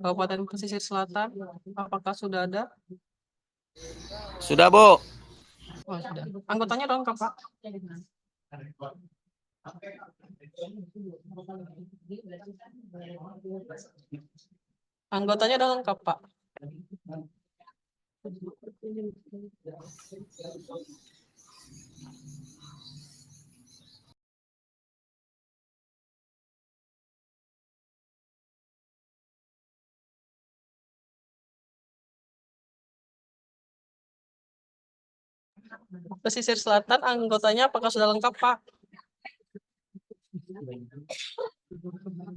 Kabupaten Pesisir Selatan, apakah sudah ada? Sudah, Bu. Oh, sudah. Anggotanya dong, Pak. Anggotanya dong, Pak. Pesisir Selatan, anggotanya apakah sudah lengkap, Pak?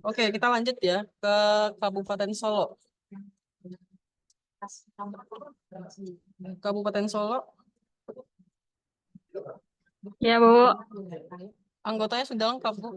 Oke, kita lanjut ya ke Kabupaten Solo. Kabupaten Solo. Ya, Bu. Anggotanya sudah lengkap, Bu.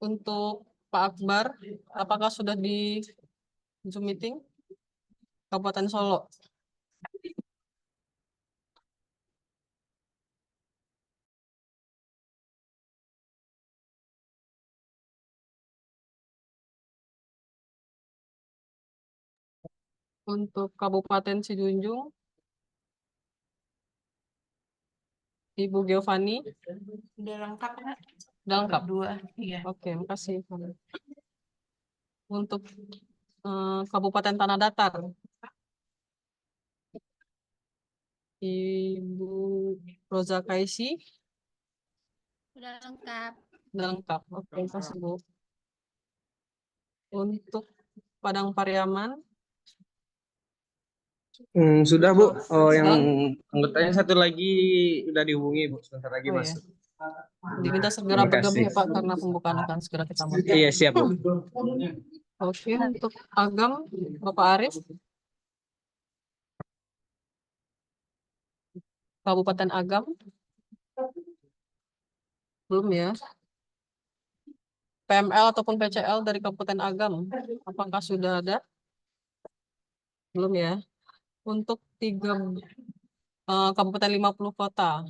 Untuk Pak Akbar, apakah sudah di Zoom meeting? Kabupaten Solo. Untuk Kabupaten Sidunjung, Ibu Giovanni. Udah lengkap, Kak. Udah lengkap? Dua, iya. Oke, makasih. Untuk Kabupaten Tanah Datar, Ibu Roza Kaisi. Udah lengkap. Udah lengkap. Oke, makasih, Bu. Untuk Padang Pariaman, Sudah, Bu. Oh, yang Sudah? anggotanya satu lagi udah dihubungi, Bu. Sebentar lagi Oh, ya. masuk. Diminta segera Terima bergabung kasih. ya, Pak, karena pembukaan akan segera kita mulai. Iya, siap, Bu. Oke, untuk Agam, Bapak Arif. Kabupaten Agam. Belum ya. PML ataupun PCL dari Kabupaten Agam, apakah sudah ada? Belum ya. Untuk Kabupaten 50 kota.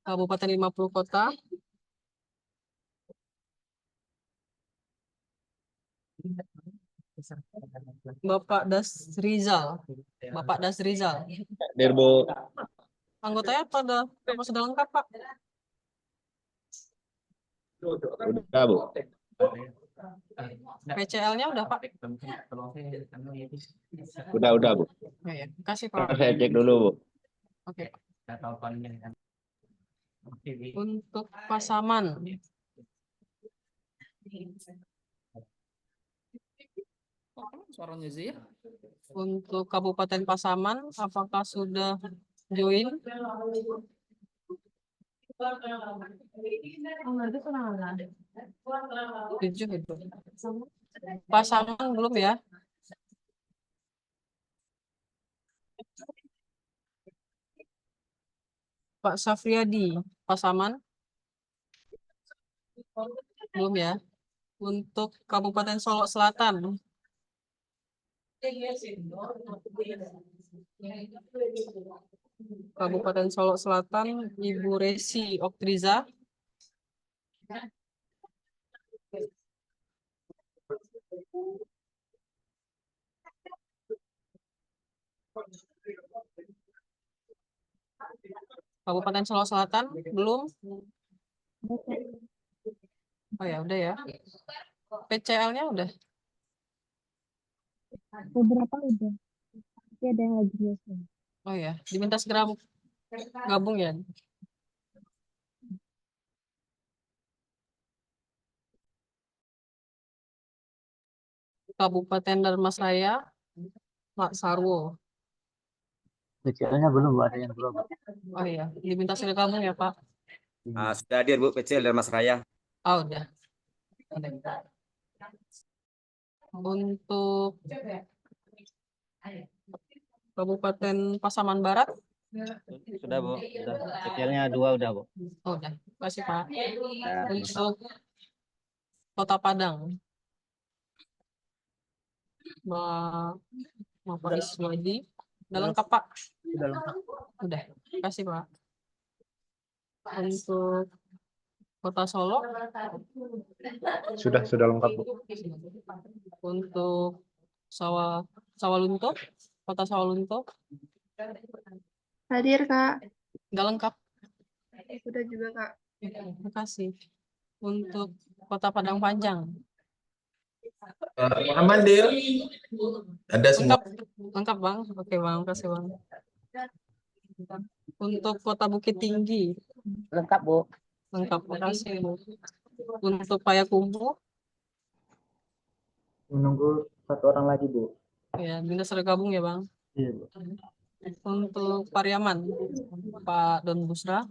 Kabupaten 50 kota. Bapak Das Rizal. Bapak Das Rizal. Hadir, Bu. Anggotanya apa sudah lengkap, Pak? Udah, Bu. PCL-nya udah, Pak? Udah, Bu. Oh, ya. Kasih, Pak. Saya cek dulu, Bu. Oke. Untuk Pasaman. Suaranya sih. Untuk Kabupaten Pasaman, apakah sudah join? Tujuh itu. Pasaman belum ya? Pak Safriadi, Pasaman belum ya? Untuk Kabupaten Solo Selatan. Kabupaten Solo Selatan, Ibu Resi Oktriza. Kabupaten Solo Selatan belum. Oh ya, udah ya. PCL-nya udah. Beberapa udah. ada yang lagi nyusun. Oh ya, diminta segera gabung ya. Kabupaten Dharmasraya, Pak Sarwo. Kecilnya belum, ada yang belum. Oh iya, diminta segera gabung ya Pak. Sudah hadir Bu kecil dari Mas Raya. Oh udah. Untuk Kabupaten Pasaman Barat, Sudah Bu, sudah. Kecilnya 2 udah Bu. oh udah. Kasih Pak. Ya, Untuk Kota Padang, Bapak Iswadi, udah lengkap Pak. sudah lengkap. Udah, kasih Pak. Untuk Kota Solo, Sudah lengkap, Bu. untuk Sawalunto, Kota Sawalunto, Hadir, Kak. udah lengkap. Udah juga, Kak. Terima kasih. Untuk Kota Padang Panjang, Aman, Dil. Ada semua. lengkap, lengkap Bang. Oke Bang, kasih Bang. Untuk Kota Bukit Tinggi, Lengkap Bu. lengkap, makasih Bu. Untuk Payakumbuh, Menunggu 1 orang lagi Bu. ya minta sudah gabung ya Bang. Iya Bu. Untuk Pariaman, Pak Don Busra,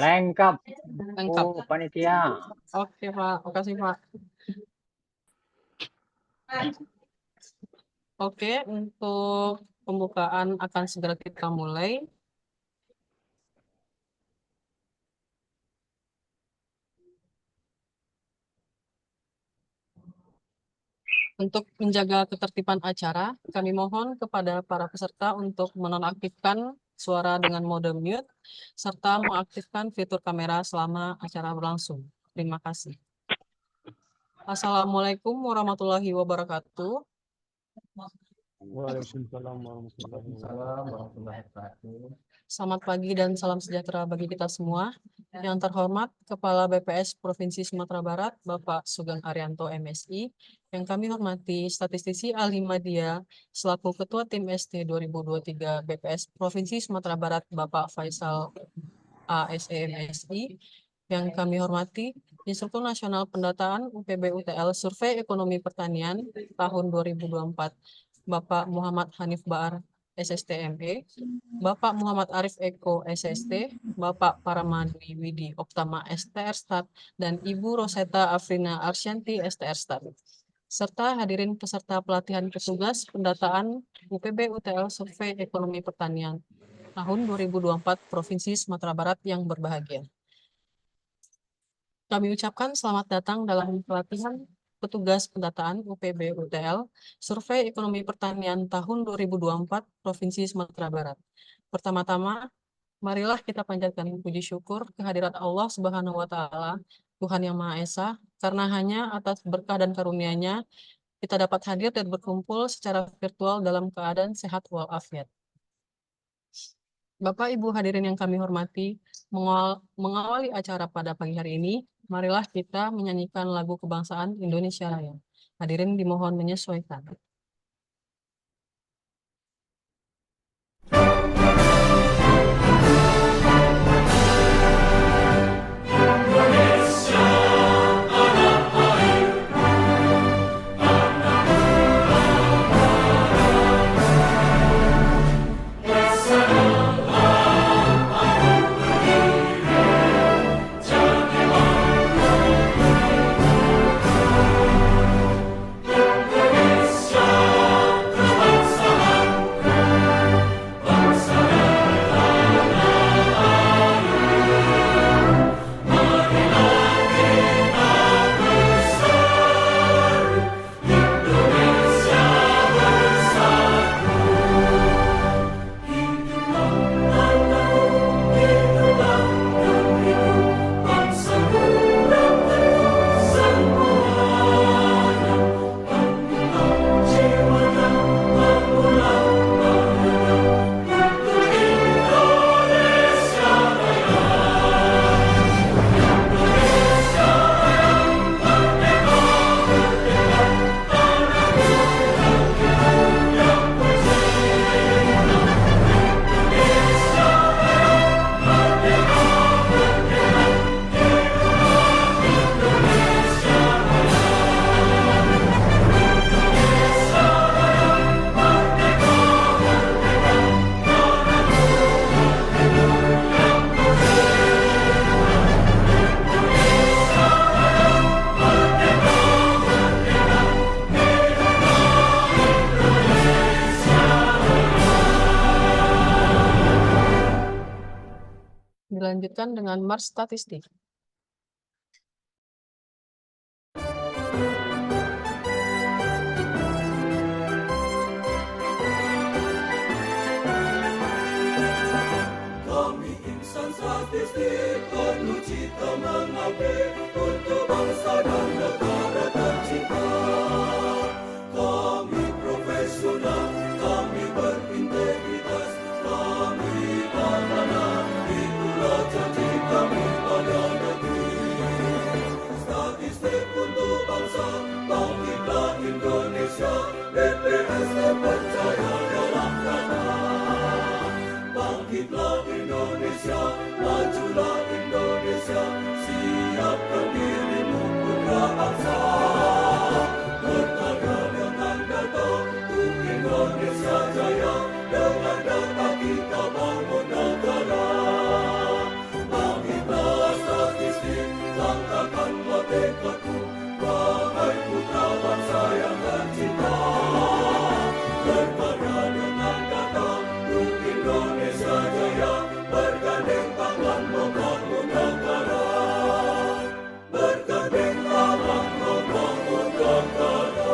Lengkap. lengkap. Bu, panitia. Oke Pak, makasih Pak. Oke, untuk pembukaan akan segera kita mulai. Untuk menjaga ketertiban acara, kami mohon kepada para peserta untuk menonaktifkan suara dengan mode mute, serta mengaktifkan fitur kamera selama acara berlangsung. Terima kasih. Assalamualaikum warahmatullahi wabarakatuh. Waalaikumsalam warahmatullahi wabarakatuh. Selamat pagi dan salam sejahtera bagi kita semua. Yang terhormat Kepala BPS Provinsi Sumatera Barat, Bapak Sugeng Arianto MSI. Yang kami hormati statistisi Ali Madia selaku Ketua Tim ST 2023 BPS Provinsi Sumatera Barat, Bapak Faisal ASE MSI. Yang kami hormati Instruktur Nasional Pendataan UPB UTL Survei Ekonomi Pertanian tahun 2024, Bapak Muhammad Hanif Baar SSTME, Bapak Muhammad Arif Eko SST, Bapak Paramadwi Widi Oktama STR Stat, dan Ibu Roseta Afrina Arsyanti STR Stat. Serta hadirin peserta pelatihan petugas pendataan UPB UTL Survei Ekonomi Pertanian tahun 2024 Provinsi Sumatera Barat yang berbahagia. Kami ucapkan selamat datang dalam pelatihan petugas pendataan UPB UTL Survei Ekonomi Pertanian tahun 2024 Provinsi Sumatera Barat. Pertama-tama, marilah kita panjatkan puji syukur kehadirat Allah Subhanahu wa Ta'ala, Tuhan yang Maha Esa, karena hanya atas berkah dan karunia-Nya kita dapat hadir dan berkumpul secara virtual dalam keadaan sehat walafiat. Bapak Ibu hadirin yang kami hormati, mengawali acara pada pagi hari ini, marilah kita menyanyikan lagu kebangsaan Indonesia Raya. Hadirin dimohon menyesuaikan. Indonesia lanjutkan dengan Mars Statistik. Kami insan statistik penuh cita mengabdi untuk bangsa dan negara tercinta. Kami profesional, kami berintegritas, kami amanah, itulah janji kami pada negeri. Statistik untuk bangsa, bangkitlah Indonesia, BPS terpercaya dalam kata. Bangkitlah Indonesia, majulah Indonesia, siapkan dirimu putra bangsa. Berkarya dengan data, untuk Indonesia jaya, dengan data kita bangun negara. Bangkitlah statistik, langkahkanlah tekadku, wahai putra bangsa yang tercinta. Berkarya dengan data, untuk Indonesia jaya, bergandeng tangan membangun negara. Bergandeng tangan membangun negara.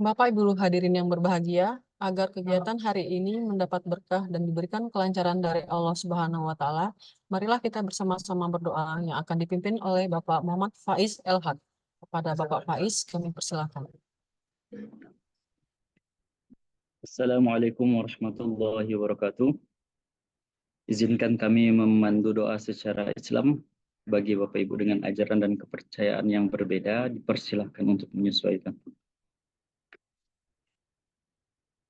Bapak Ibu hadirin yang berbahagia, agar kegiatan hari ini mendapat berkah dan diberikan kelancaran dari Allah Subhanahu wa Ta'ala, marilah kita bersama-sama berdoa yang akan dipimpin oleh Bapak Muhammad Faiz Elhad. Kepada Bapak Faiz, kami persilakan. Assalamualaikum warahmatullahi wabarakatuh. Izinkan kami memandu doa secara Islam bagi Bapak Ibu dengan ajaran dan kepercayaan yang berbeda, dipersilahkan untuk menyesuaikan.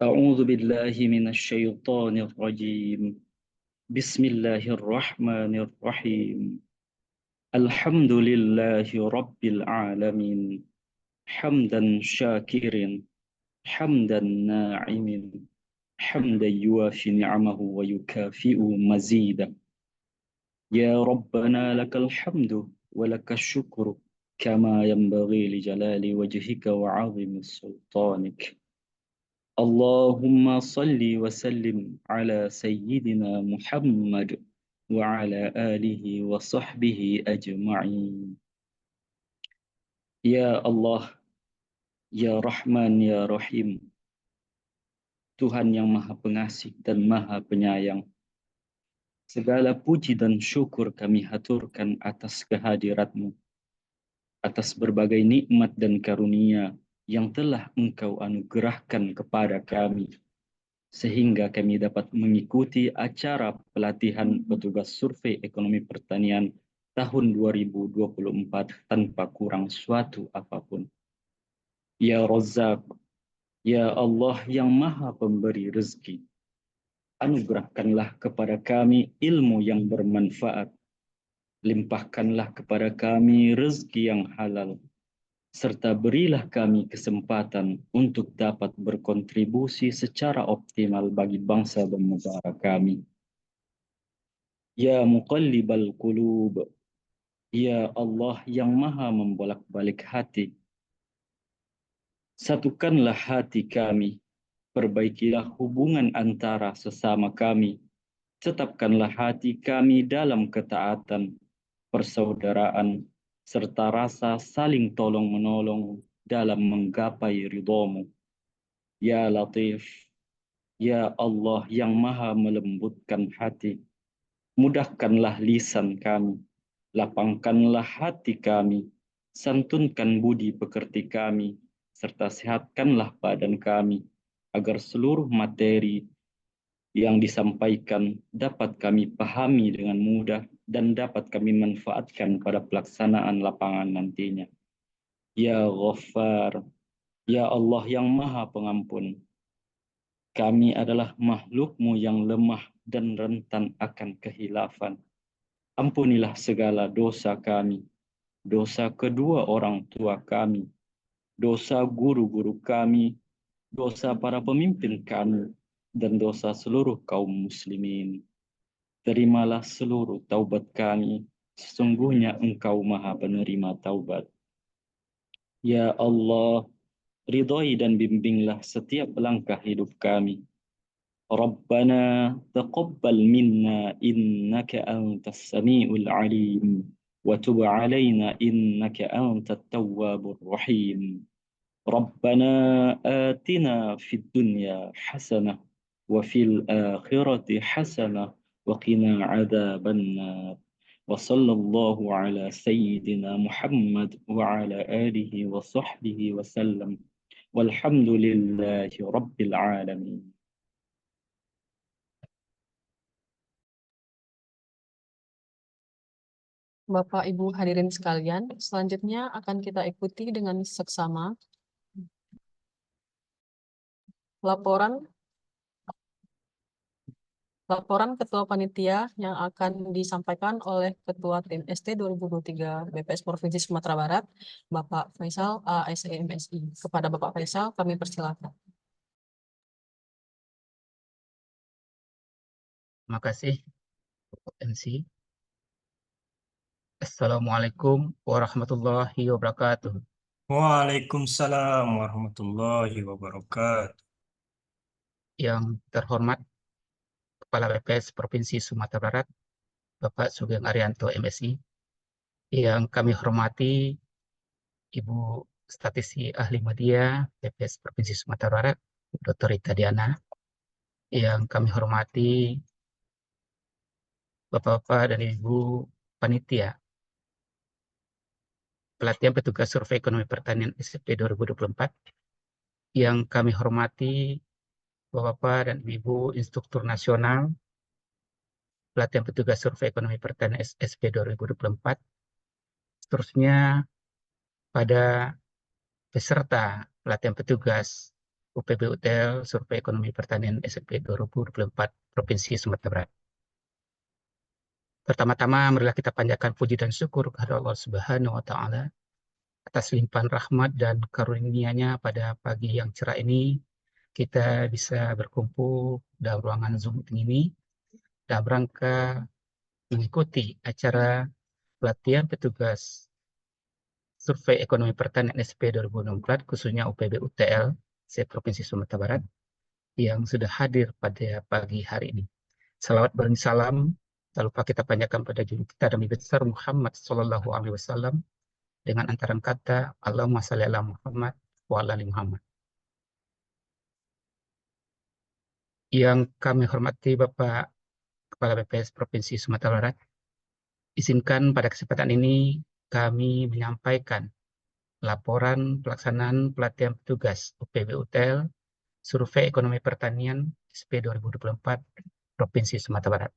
A'udzu billahi minasy syaithanir rajim. Bismillahirrahmanirrahim. Alhamdulillahi rabbil alamin. Hamdan syakirin, hamdan na'imin, hamdan yuafi ni'amahu wa yukafi'u mazida. Ya Rabbana lakal hamdu wa lakal syukru kama yanbaghi li jalali wajhika wa 'azimi sultanik. Allahumma salli wa sallim ala sayyidina Muhammad wa ala alihi wa sahbihi ajma'in. Ya Allah, Ya Rahman, Ya Rahim, Tuhan yang Maha Pengasih dan Maha Penyayang, segala puji dan syukur kami haturkan atas kehadirat-Mu, atas berbagai nikmat dan karunia yang telah Engkau anugerahkan kepada kami, sehingga kami dapat mengikuti acara pelatihan petugas survei ekonomi pertanian tahun 2024 tanpa kurang suatu apapun. Ya Razzaq, Ya Allah yang Maha Pemberi rezeki, anugerahkanlah kepada kami ilmu yang bermanfaat, limpahkanlah kepada kami rezeki yang halal, serta berilah kami kesempatan untuk dapat berkontribusi secara optimal bagi bangsa dan negara kami. Ya Muqallibal Qulub, Ya Allah yang Maha membolak-balik hati, satukanlah hati kami, perbaikilah hubungan antara sesama kami, tetapkanlah hati kami dalam ketaatan, persaudaraan, serta rasa saling tolong-menolong dalam menggapai ridha-Mu. Ya Latif, Ya Allah yang Maha melembutkan hati, mudahkanlah lisan kami, lapangkanlah hati kami, santunkan budi pekerti kami, serta sehatkanlah badan kami, agar seluruh materi yang disampaikan dapat kami pahami dengan mudah dan dapat kami manfaatkan pada pelaksanaan lapangan nantinya. Ya Ghaffar, Ya Allah yang Maha Pengampun, kami adalah makhluk-Mu yang lemah dan rentan akan kehilafan. Ampunilah segala dosa kami, dosa kedua orang tua kami, dosa guru-guru kami, dosa para pemimpin kami, dan dosa seluruh kaum muslimin. Terimalah seluruh taubat kami, sesungguhnya Engkau Maha Penerima taubat. Ya Allah, ridhai dan bimbinglah setiap langkah hidup kami. Rabbana taqabbal minna innaka antas samiul alim wa tub alaina innaka antat tawwabur rahim. Rabbana atina fid dunya hasanah wa fil akhirati hasanah wa qina adzabannar. Wa sallallahu ala sayyidina Muhammad wa ala alihi wa sahbihi wa sallam. Walhamdulillahi rabbil alamin. Bapak Ibu hadirin sekalian, selanjutnya akan kita ikuti dengan seksama laporan Ketua Panitia yang akan disampaikan oleh Ketua Tim ST 2023 BPS Provinsi Sumatera Barat, Bapak Faisal ASE MSI. Kepada Bapak Faisal, kami persilakan. Terima kasih, MC. Assalamualaikum warahmatullahi wabarakatuh. Waalaikumsalam warahmatullahi wabarakatuh. Yang terhormat Kepala BPS Provinsi Sumatera Barat, Bapak Sugeng Arianto MSI. Yang kami hormati Ibu Statisi Ahli Media BPS Provinsi Sumatera Barat, Dr. Rita Diana. Yang kami hormati Bapak-Bapak dan Ibu Panitia Pelatihan Petugas Survei Ekonomi Pertanian SFP 2024. Yang kami hormati Bapak-Bapak dan Ibu Instruktur Nasional Pelatihan Petugas Survei Ekonomi Pertanian SSP 2024. Seterusnya pada peserta pelatihan petugas UPB UTL Survei Ekonomi Pertanian SSP 2024 Provinsi Sumatera Barat. Pertama-tama marilah kita panjatkan puji dan syukur kepada Allah Subhanahu wa taala atas limpahan rahmat dan karunia-Nya pada pagi yang cerah ini. Kita bisa berkumpul dalam ruangan Zoom ini dalam rangka mengikuti acara pelatihan petugas Survei Ekonomi Pertanian SP 2024, khususnya UPB UTL se-Provinsi Sumatera Barat, yang sudah hadir pada pagi hari ini. Salawat dan salam tak lupa kita panjatkan pada juru kita Nabi besar Muhammad Sallallahu Alaihi Wasallam dengan antaran kata Allahumma shalli ala Muhammad wa ala ali Muhammad. Yang kami hormati Bapak Kepala BPS Provinsi Sumatera Barat, izinkan pada kesempatan ini kami menyampaikan laporan pelaksanaan pelatihan petugas UPB UTL Survei Ekonomi Pertanian SP 2024 Provinsi Sumatera Barat.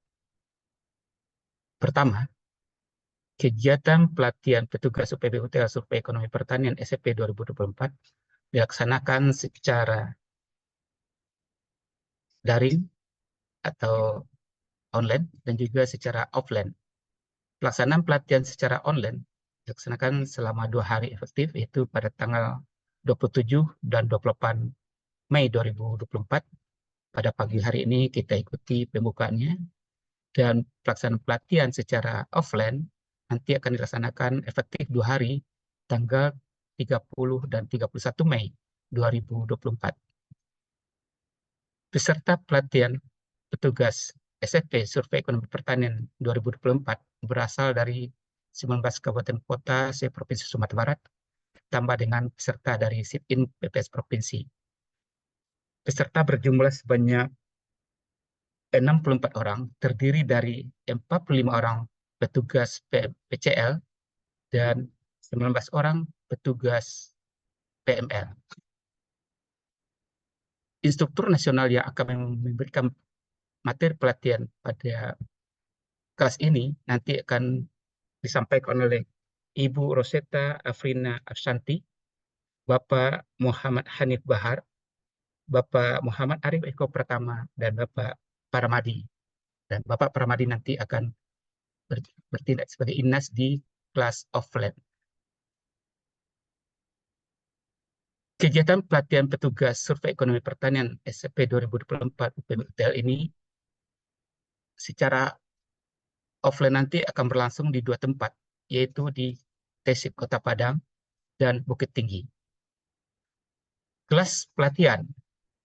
Pertama, kegiatan pelatihan petugas UPB UTL Survei Ekonomi Pertanian SP 2024 dilaksanakan secara daring atau online dan juga secara offline. Pelaksanaan pelatihan secara online dilaksanakan selama 2 hari efektif, yaitu pada tanggal 27 dan 28 Mei 2024. Pada pagi hari ini kita ikuti pembukaannya, dan pelaksanaan pelatihan secara offline nanti akan dilaksanakan efektif 2 hari, tanggal 30 dan 31 Mei 2024. Peserta pelatihan petugas SFP Survei Ekonomi Pertanian 2024 berasal dari 19 kabupaten kota se-Provinsi Sumatera Barat, tambah dengan peserta dari SIPIN BPS Provinsi. Peserta berjumlah sebanyak 64 orang, terdiri dari 45 orang petugas PCL dan 19 orang petugas PML. Instruktur nasional yang akan memberikan materi pelatihan pada kelas ini nanti akan disampaikan oleh Ibu Rosetta Afrina Afsanti, Bapak Muhammad Hanif Bahar, Bapak Muhammad Arif Eko Pratama, dan Bapak Paramadi. Dan Bapak Paramadi nanti akan bertindak sebagai INAS di kelas offline. Kegiatan pelatihan petugas Survei Ekonomi Pertanian SCP 2024 UPBUTL ini secara offline nanti akan berlangsung di 2 tempat, yaitu di TESIP Kota Padang dan Bukit Tinggi. Kelas pelatihan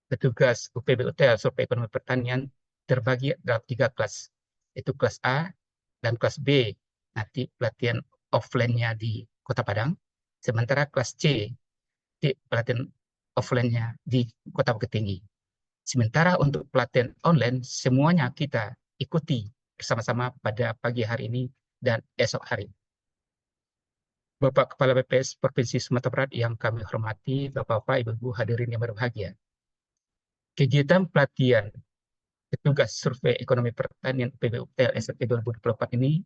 petugas UPB UTL Survei Ekonomi Pertanian terbagi dalam 3 kelas, yaitu kelas A dan kelas B, nanti pelatihan offline-nya di Kota Padang, sementara kelas C, pelatihan offline-nya di Kota Bukit Tinggi. Sementara untuk pelatihan online, semuanya kita ikuti bersama-sama pada pagi hari ini dan esok hari. Bapak Kepala BPS Provinsi Sumatera Barat yang kami hormati, Bapak-Bapak, Ibu-Ibu hadirin yang berbahagia. Kegiatan pelatihan petugas survei ekonomi pertanian UPB UTL SRP 2024 ini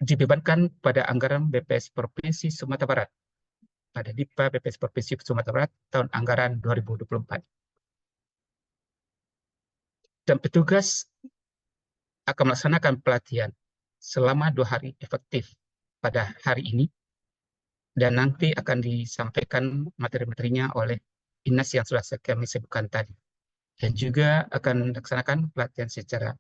dibebankan pada anggaran BPS Provinsi Sumatera Barat pada DIPA BPS Provinsi Sumatera Barat tahun anggaran 2024. Dan petugas akan melaksanakan pelatihan selama 2 hari efektif pada hari ini, dan nanti akan disampaikan materi-materinya oleh Inas yang sudah kami sebutkan tadi. Dan juga akan melaksanakan pelatihan secara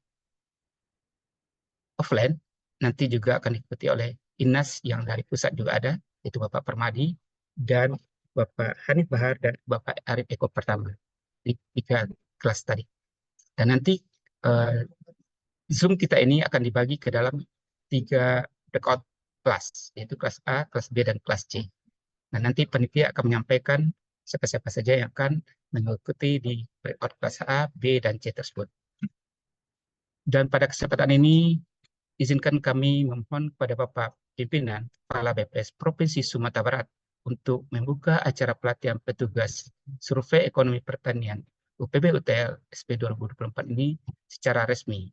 offline, nanti juga akan diikuti oleh Inas yang dari pusat juga ada, yaitu Bapak Permadi, dan Bapak Hanif Bahar, dan Bapak Arif Eko Pertama, di 3 kelas tadi. Dan nanti Zoom kita ini akan dibagi ke dalam 3 breakout kelas, yaitu kelas A, kelas B, dan kelas C. Nah, nanti panitia akan menyampaikan siapa-siapa saja yang akan mengikuti di breakout kelas A, B, dan C tersebut. Dan pada kesempatan ini, izinkan kami memohon kepada Bapak Pimpinan Kepala BPS Provinsi Sumatera Barat untuk membuka acara pelatihan petugas survei ekonomi pertanian UPB UTL SP 2024 ini secara resmi.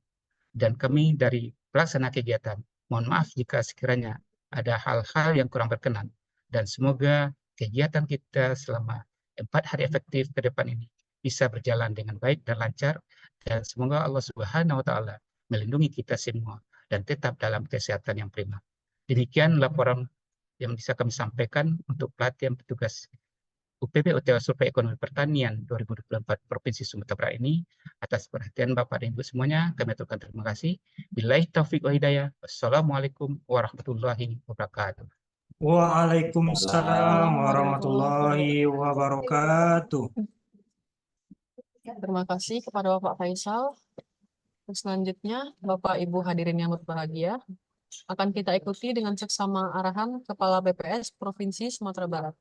Dan kami dari pelaksana kegiatan, mohon maaf jika sekiranya ada hal-hal yang kurang berkenan, dan semoga kegiatan kita selama 4 hari efektif ke depan ini bisa berjalan dengan baik dan lancar, dan semoga Allah Subhanahu wa Ta'ala melindungi kita semua dan tetap dalam kesehatan yang prima. Demikian laporan yang bisa kami sampaikan untuk pelatihan petugas UPB UTL Survei Ekonomi Pertanian 2024 Provinsi Sumatera Barat ini. Atas perhatian Bapak dan Ibu semuanya, kami aturkan terima kasih. Billahi taufiq wa hidayah. Wassalamualaikum warahmatullahi wabarakatuh. Waalaikumsalam warahmatullahi wabarakatuh. Terima kasih kepada Bapak Faisal. Selanjutnya, Bapak Ibu hadirin yang berbahagia, akan kita ikuti dengan seksama arahan Kepala BPS Provinsi Sumatera Barat,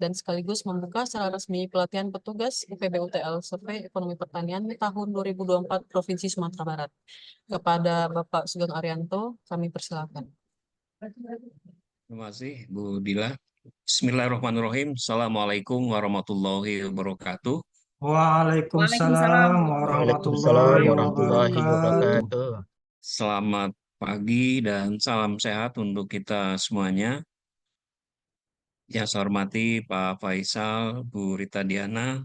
dan sekaligus membuka secara resmi pelatihan petugas UPB UTL Survei Ekonomi Pertanian tahun 2024 Provinsi Sumatera Barat. Kepada Bapak Sugeng Arianto, kami persilakan. Terima kasih, Bu Dila. Bismillahirrahmanirrahim. Assalamualaikum warahmatullahi wabarakatuh. Waalaikumsalam Waalaikumsalam warahmatullahi warahmatullahi wabarakatuh. wabarakatuh. Selamat pagi dan salam sehat untuk kita semuanya. Yang saya hormati Pak Faisal, Bu Rita Diana,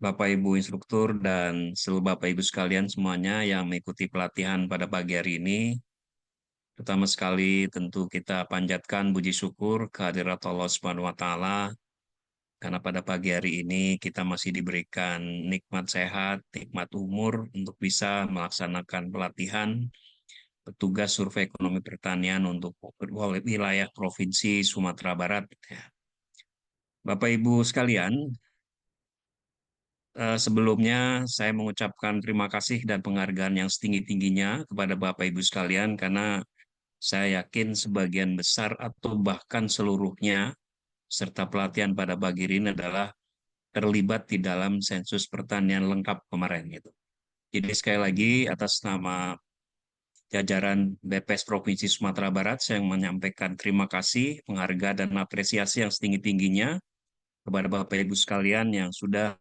Bapak Ibu instruktur, dan seluruh Bapak Ibu sekalian semuanya yang mengikuti pelatihan pada pagi hari ini. Pertama sekali tentu kita panjatkan puji syukur kehadirat Allah Subhanahu wa Ta'ala, karena pada pagi hari ini kita masih diberikan nikmat sehat, nikmat umur untuk bisa melaksanakan pelatihan petugas survei ekonomi pertanian untuk wilayah Provinsi Sumatera Barat. Bapak Ibu sekalian, sebelumnya saya mengucapkan terima kasih dan penghargaan yang setinggi-tingginya kepada Bapak Ibu sekalian, karena saya yakin sebagian besar atau bahkan seluruhnya serta pelatihan pada pagi ini adalah terlibat di dalam sensus pertanian lengkap kemarin gitu. Jadi sekali lagi atas nama jajaran BPS Provinsi Sumatera Barat, saya menyampaikan terima kasih, penghargaan, dan apresiasi yang setinggi-tingginya kepada Bapak Ibu sekalian yang sudah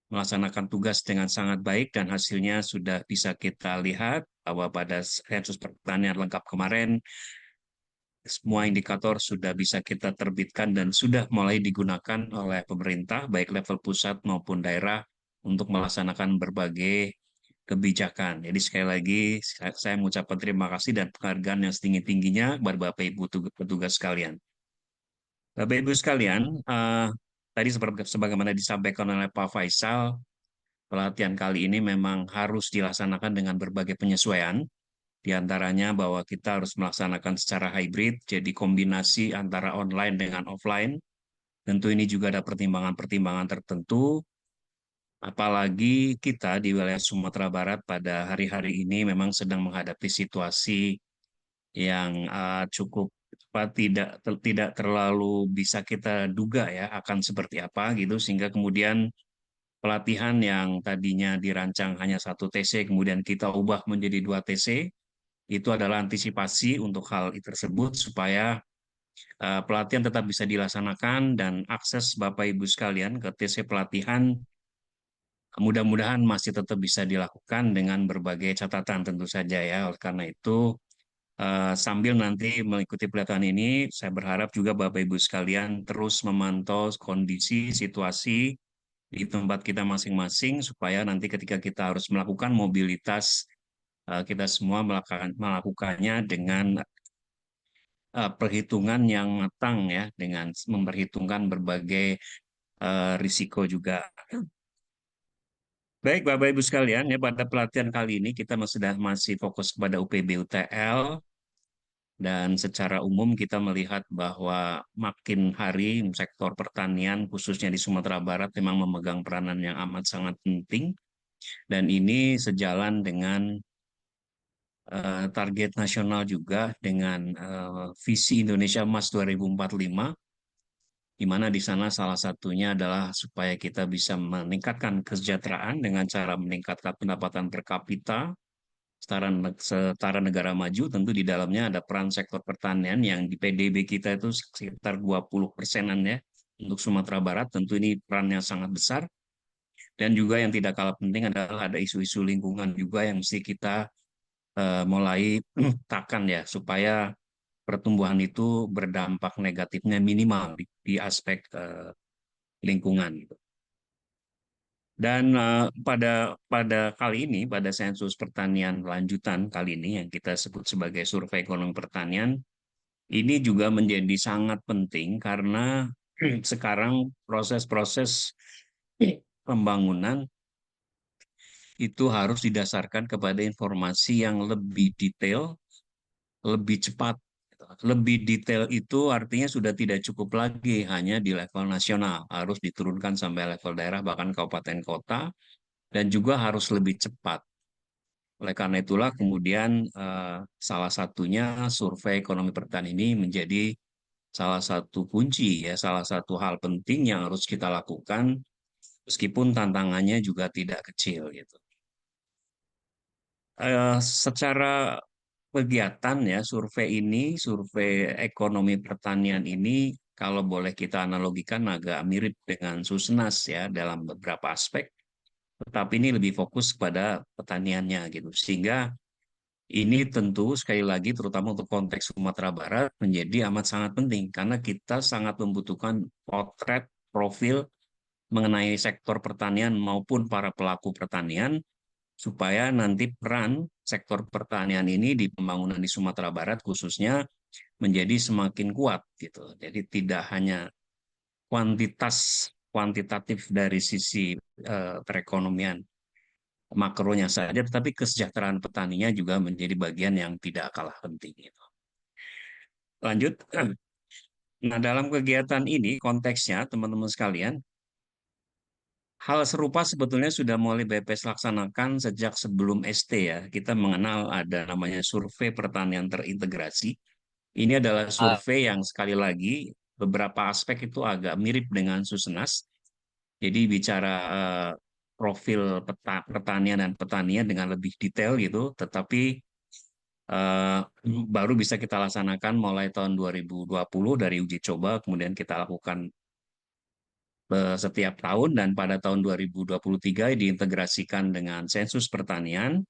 melaksanakan tugas dengan sangat baik, dan hasilnya sudah bisa kita lihat bahwa pada sensus pertanian lengkap kemarin, semua indikator sudah bisa kita terbitkan dan sudah mulai digunakan oleh pemerintah, baik level pusat maupun daerah, untuk melaksanakan berbagai kebijakan. Jadi sekali lagi saya mengucapkan terima kasih dan penghargaan yang setinggi-tingginya kepada Bapak Ibu petugas sekalian. Bapak Ibu sekalian, tadi sebagaimana disampaikan oleh Pak Faisal, pelatihan kali ini memang harus dilaksanakan dengan berbagai penyesuaian, Di antaranya bahwa kita harus melaksanakan secara hybrid, jadi kombinasi antara online dengan offline. Tentu ini juga ada pertimbangan-pertimbangan tertentu, apalagi kita di wilayah Sumatera Barat pada hari-hari ini memang sedang menghadapi situasi yang cukup tidak terlalu bisa kita duga ya akan seperti apa gitu, sehingga kemudian pelatihan yang tadinya dirancang hanya 1 TC kemudian kita ubah menjadi 2 TC. Itu adalah antisipasi untuk hal tersebut supaya pelatihan tetap bisa dilaksanakan dan akses Bapak Ibu sekalian ke TC pelatihan mudah-mudahan masih tetap bisa dilakukan dengan berbagai catatan tentu saja ya. Oleh karena itu sambil nanti mengikuti pelatihan ini, saya berharap juga Bapak Ibu sekalian terus memantau kondisi situasi di tempat kita masing-masing supaya nanti ketika kita harus melakukan mobilitas kita semua melakukannya dengan perhitungan yang matang ya, dengan memperhitungkan berbagai risiko juga. Baik Bapak Ibu sekalian, ya pada pelatihan kali ini kita masih fokus kepada UPB UTL dan secara umum kita melihat bahwa makin hari sektor pertanian khususnya di Sumatera Barat memang memegang peranan yang amat sangat penting dan ini sejalan dengan target nasional juga dengan visi Indonesia Emas 2045, di mana di sana salah satunya adalah supaya kita bisa meningkatkan kesejahteraan dengan cara meningkatkan pendapatan per kapita setara negara maju. Tentu di dalamnya ada peran sektor pertanian yang di PDB kita itu sekitar 20%-an ya untuk Sumatera Barat. Tentu ini perannya sangat besar. Dan juga yang tidak kalah penting adalah ada isu-isu lingkungan juga yang mesti kita mulai takan ya supaya pertumbuhan itu berdampak negatifnya minimal di aspek lingkungan gitu. Dan pada kali ini, pada sensus pertanian lanjutan kali ini yang kita sebut sebagai survei ekonomi pertanian, ini juga menjadi sangat penting karena sekarang proses-proses pembangunan itu harus didasarkan kepada informasi yang lebih detail, lebih cepat. Lebih detail itu artinya sudah tidak cukup lagi hanya di level nasional, harus diturunkan sampai level daerah, bahkan kabupaten kota, dan juga harus lebih cepat. Oleh karena itulah kemudian salah satunya survei ekonomi pertanian ini menjadi salah satu kunci, ya, salah satu hal penting yang harus kita lakukan, meskipun tantangannya juga tidak kecil gitu. Secara kegiatan ya survei ekonomi pertanian ini kalau boleh kita analogikan agak mirip dengan Susnas ya dalam beberapa aspek, tetapi ini lebih fokus pada pertaniannya gitu, sehingga ini tentu sekali lagi terutama untuk konteks Sumatera Barat menjadi amat sangat penting karena kita sangat membutuhkan potret profil mengenai sektor pertanian maupun para pelaku pertanian supaya nanti peran sektor pertanian ini di pembangunan di Sumatera Barat khususnya menjadi semakin kuat gitu. Jadi tidak hanya kuantitatif dari sisi perekonomian makronya saja, tetapi kesejahteraan petaninya juga menjadi bagian yang tidak kalah penting gitu. Lanjut. Nah, dalam kegiatan ini konteksnya teman-teman sekalian, hal serupa sebetulnya sudah mulai BPS laksanakan sejak sebelum ST ya. Kita mengenal ada namanya survei pertanian terintegrasi. Ini adalah survei yang sekali lagi beberapa aspek itu agak mirip dengan Susnas. Jadi bicara profil pertanian dan petanian dengan lebih detail gitu, tetapi baru bisa kita laksanakan mulai tahun 2020 dari uji coba, kemudian kita lakukan setiap tahun dan pada tahun 2023 diintegrasikan dengan sensus pertanian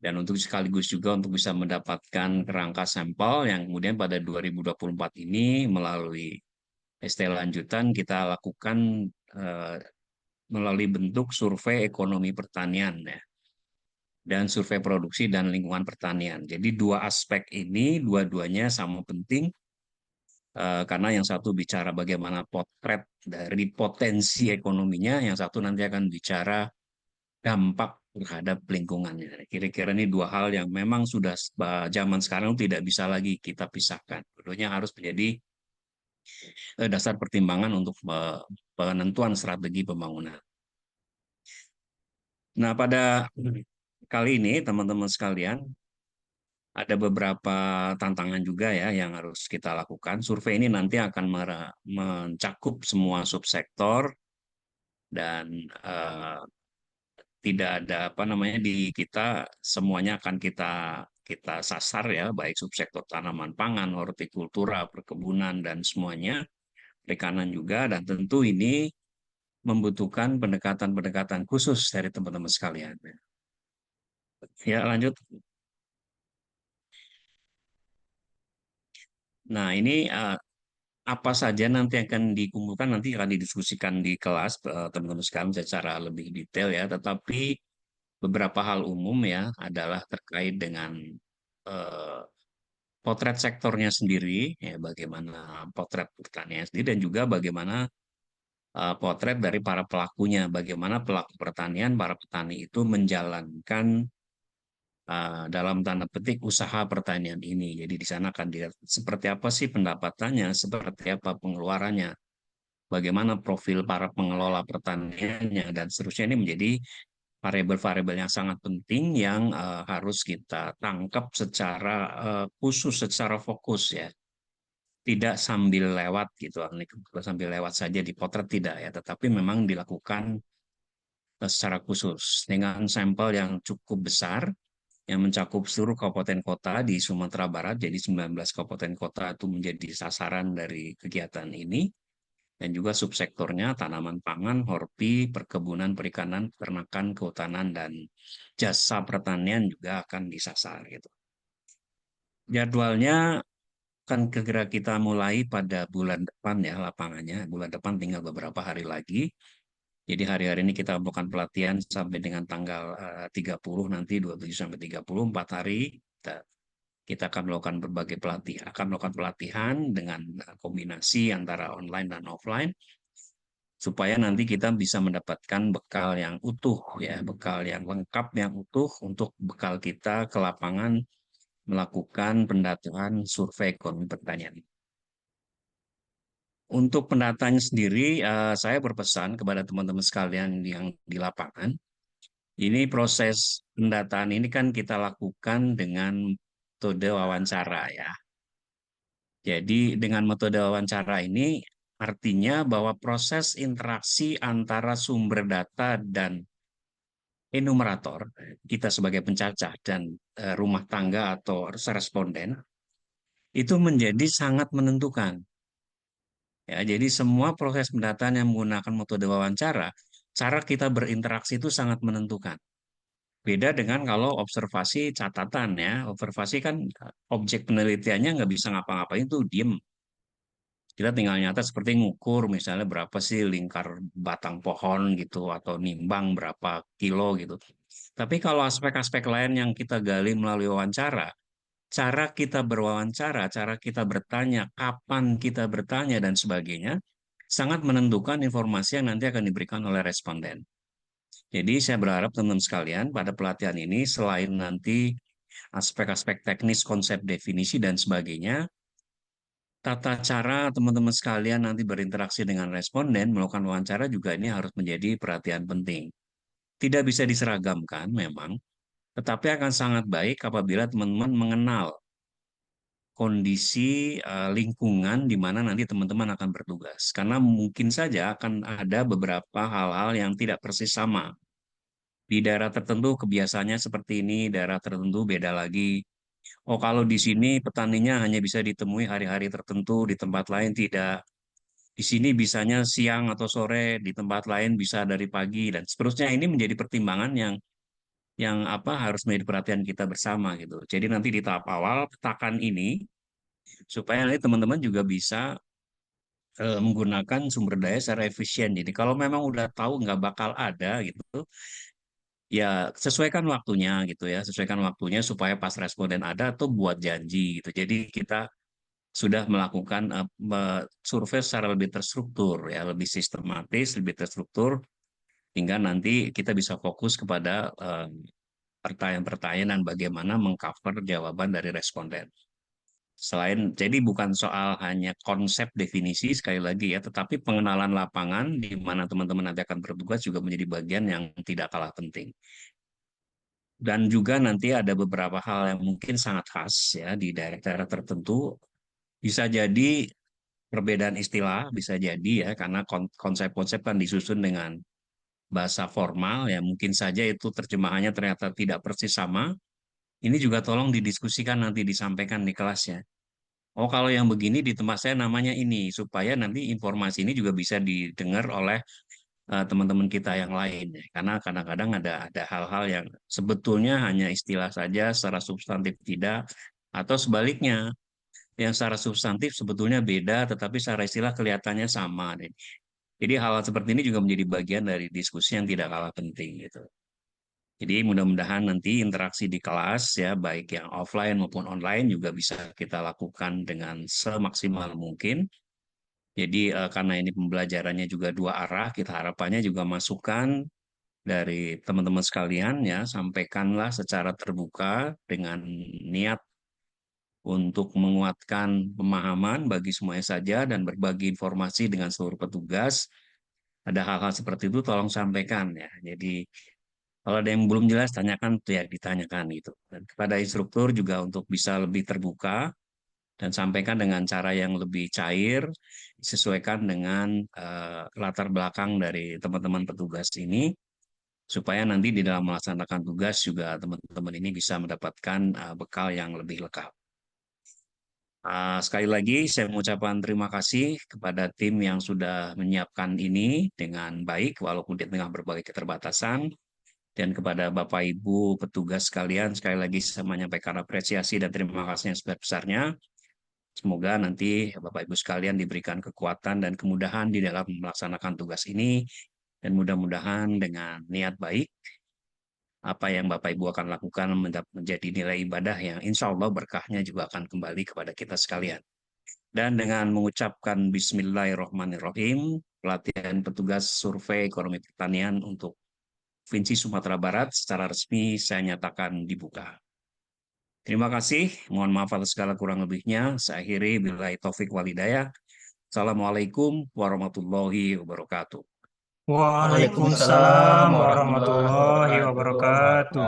dan untuk sekaligus juga untuk bisa mendapatkan kerangka sampel yang kemudian pada 2024 ini melalui ST lanjutan kita lakukan melalui bentuk survei ekonomi pertanian ya dan survei produksi dan lingkungan pertanian. Jadi dua aspek ini dua-duanya sama penting. Karena yang satu bicara bagaimana potret dari potensi ekonominya, yang satu nanti akan bicara dampak terhadap lingkungannya. Kira-kira ini dua hal yang memang sudah zaman sekarang tidak bisa lagi kita pisahkan. Keduanya harus menjadi dasar pertimbangan untuk penentuan strategi pembangunan. Nah, pada kali ini teman-teman sekalian, ada beberapa tantangan juga ya yang harus kita lakukan. Survei ini nanti akan mencakup semua subsektor dan tidak ada apa namanya di kita semuanya akan kita sasar ya, baik subsektor tanaman pangan, hortikultura, perkebunan dan semuanya, perikanan juga, dan tentu ini membutuhkan pendekatan-pendekatan khusus dari teman-teman sekalian. Ya, lanjut. Nah, ini apa saja nanti akan dikumpulkan, nanti akan didiskusikan di kelas teman-teman sekalian secara lebih detail ya, tetapi beberapa hal umum ya adalah terkait dengan potret sektornya sendiri, ya bagaimana potret pertanian sendiri dan juga bagaimana potret dari para pelakunya, bagaimana pelaku pertanian, para petani itu menjalankan dalam tanda petik usaha pertanian ini. Jadi di sana akan dilihat seperti apa sih pendapatannya, seperti apa pengeluarannya, bagaimana profil para pengelola pertaniannya, dan seterusnya. Ini menjadi variabel-variabel yang sangat penting yang harus kita tangkap secara khusus, secara fokus ya. Tidak sambil lewat gitu, sambil lewat saja dipotret tidak ya, tetapi memang dilakukan secara khusus dengan sampel yang cukup besar yang mencakup seluruh kabupaten kota di Sumatera Barat. Jadi 19 kabupaten kota itu menjadi sasaran dari kegiatan ini. Dan juga subsektornya tanaman pangan, horti, perkebunan, perikanan, peternakan, kehutanan, dan jasa pertanian juga akan disasar gitu. Jadwalnya akan segera kita mulai pada bulan depan ya lapangannya. Bulan depan tinggal beberapa hari lagi. Jadi hari-hari ini kita melakukan pelatihan sampai dengan tanggal 30 nanti 27 sampai 30, 4 hari kita akan melakukan berbagai pelatihan dengan kombinasi antara online dan offline supaya nanti kita bisa mendapatkan bekal yang utuh ya, bekal yang lengkap yang utuh untuk bekal kita ke lapangan melakukan pendataan survei ekonomi pertanian. Untuk pendatanya sendiri, saya berpesan kepada teman-teman sekalian yang di lapangan, ini proses pendataan ini kan kita lakukan dengan metode wawancara ya. Jadi dengan metode wawancara ini artinya bahwa proses interaksi antara sumber data dan enumerator, kita sebagai pencacah dan rumah tangga atau responden, itu menjadi sangat menentukan. Ya, jadi semua proses pendataan yang menggunakan metode wawancara, cara kita berinteraksi itu sangat menentukan. Beda dengan kalau observasi catatan ya, observasi kan objek penelitiannya nggak bisa ngapa-ngapain itu diem. Kita tinggal nyata seperti ngukur misalnya berapa sih lingkar batang pohon gitu atau nimbang berapa kilo gitu. Tapi kalau aspek-aspek lain yang kita gali melalui wawancara, cara kita berwawancara, cara kita bertanya, kapan kita bertanya, dan sebagainya, sangat menentukan informasi yang nanti akan diberikan oleh responden. Jadi saya berharap teman-teman sekalian pada pelatihan ini, selain nanti aspek-aspek teknis, konsep definisi, dan sebagainya, tata cara teman-teman sekalian nanti berinteraksi dengan responden, melakukan wawancara juga ini harus menjadi perhatian penting. Tidak bisa diseragamkan memang, tetapi akan sangat baik apabila teman-teman mengenal kondisi lingkungan di mana nanti teman-teman akan bertugas. Karena mungkin saja akan ada beberapa hal-hal yang tidak persis sama. Di daerah tertentu kebiasaannya seperti ini, daerah tertentu beda lagi. Oh, kalau di sini petaninya hanya bisa ditemui hari-hari tertentu, di tempat lain tidak. Di sini bisanya siang atau sore, di tempat lain bisa dari pagi, dan seterusnya. Ini menjadi pertimbangan yang harus menjadi perhatian kita bersama gitu. Jadi nanti di tahap awal petakan ini supaya nanti teman-teman juga bisa menggunakan sumber daya secara efisien. Jadi kalau memang udah tahu nggak bakal ada gitu, ya sesuaikan waktunya gitu ya, sesuaikan waktunya supaya pas responden ada tuh buat janji gitu. Jadi kita sudah melakukan survei secara lebih terstruktur ya, lebih sistematis, lebih terstruktur hingga nanti kita bisa fokus kepada pertanyaan-pertanyaan dan bagaimana mengcover jawaban dari responden. Jadi bukan soal hanya konsep definisi sekali lagi ya, tetapi pengenalan lapangan di mana teman-teman nanti akan bertugas juga menjadi bagian yang tidak kalah penting. Dan juga nanti ada beberapa hal yang mungkin sangat khas ya di daerah-daerah tertentu. Bisa jadi perbedaan istilah, bisa jadi ya karena konsep-konsep kan disusun dengan bahasa formal ya mungkin saja itu terjemahannya ternyata tidak persis sama. Ini juga tolong didiskusikan nanti disampaikan di kelas ya. Oh, kalau yang begini di tempat saya namanya ini, supaya nanti informasi ini juga bisa didengar oleh teman-teman kita yang lain. Ya. Karena kadang-kadang ada hal-hal yang sebetulnya hanya istilah saja, secara substantif tidak, atau sebaliknya, yang secara substantif sebetulnya beda, tetapi secara istilah kelihatannya sama. Jadi hal-hal seperti ini juga menjadi bagian dari diskusi yang tidak kalah penting gitu. Jadi mudah-mudahan nanti interaksi di kelas ya baik yang offline maupun online juga bisa kita lakukan dengan semaksimal mungkin. Jadi karena ini pembelajarannya juga dua arah, kita harapannya juga masukan dari teman-teman sekalian ya sampaikanlah secara terbuka dengan niat untuk menguatkan pemahaman bagi semuanya saja dan berbagi informasi dengan seluruh petugas. Ada hal-hal seperti itu tolong sampaikan ya. Jadi kalau ada yang belum jelas, tanyakan ya ditanyakan gitu. Dan kepada instruktur juga untuk bisa lebih terbuka dan sampaikan dengan cara yang lebih cair, disesuaikan dengan latar belakang dari teman-teman petugas ini, supaya nanti di dalam melaksanakan tugas juga teman-teman ini bisa mendapatkan bekal yang lebih lengkap. Sekali lagi, saya mengucapkan terima kasih kepada tim yang sudah menyiapkan ini dengan baik, walaupun di tengah berbagai keterbatasan. Dan kepada Bapak Ibu petugas sekalian, sekali lagi saya menyampaikan apresiasi dan terima kasih yang sebesar-besarnya. Semoga nanti Bapak Ibu sekalian diberikan kekuatan dan kemudahan di dalam melaksanakan tugas ini. Dan mudah-mudahan dengan niat baik, apa yang Bapak Ibu akan lakukan menjadi nilai ibadah yang insya Allah berkahnya juga akan kembali kepada kita sekalian. Dan dengan mengucapkan Bismillahirrahmanirrahim, pelatihan petugas survei ekonomi pertanian untuk Provinsi Sumatera Barat secara resmi saya nyatakan dibuka. Terima kasih, mohon maaf atas segala kurang lebihnya. Saya akhiri billahi taufik walhidayah. Assalamualaikum warahmatullahi wabarakatuh. Waalaikumsalam warahmatullahi wabarakatuh.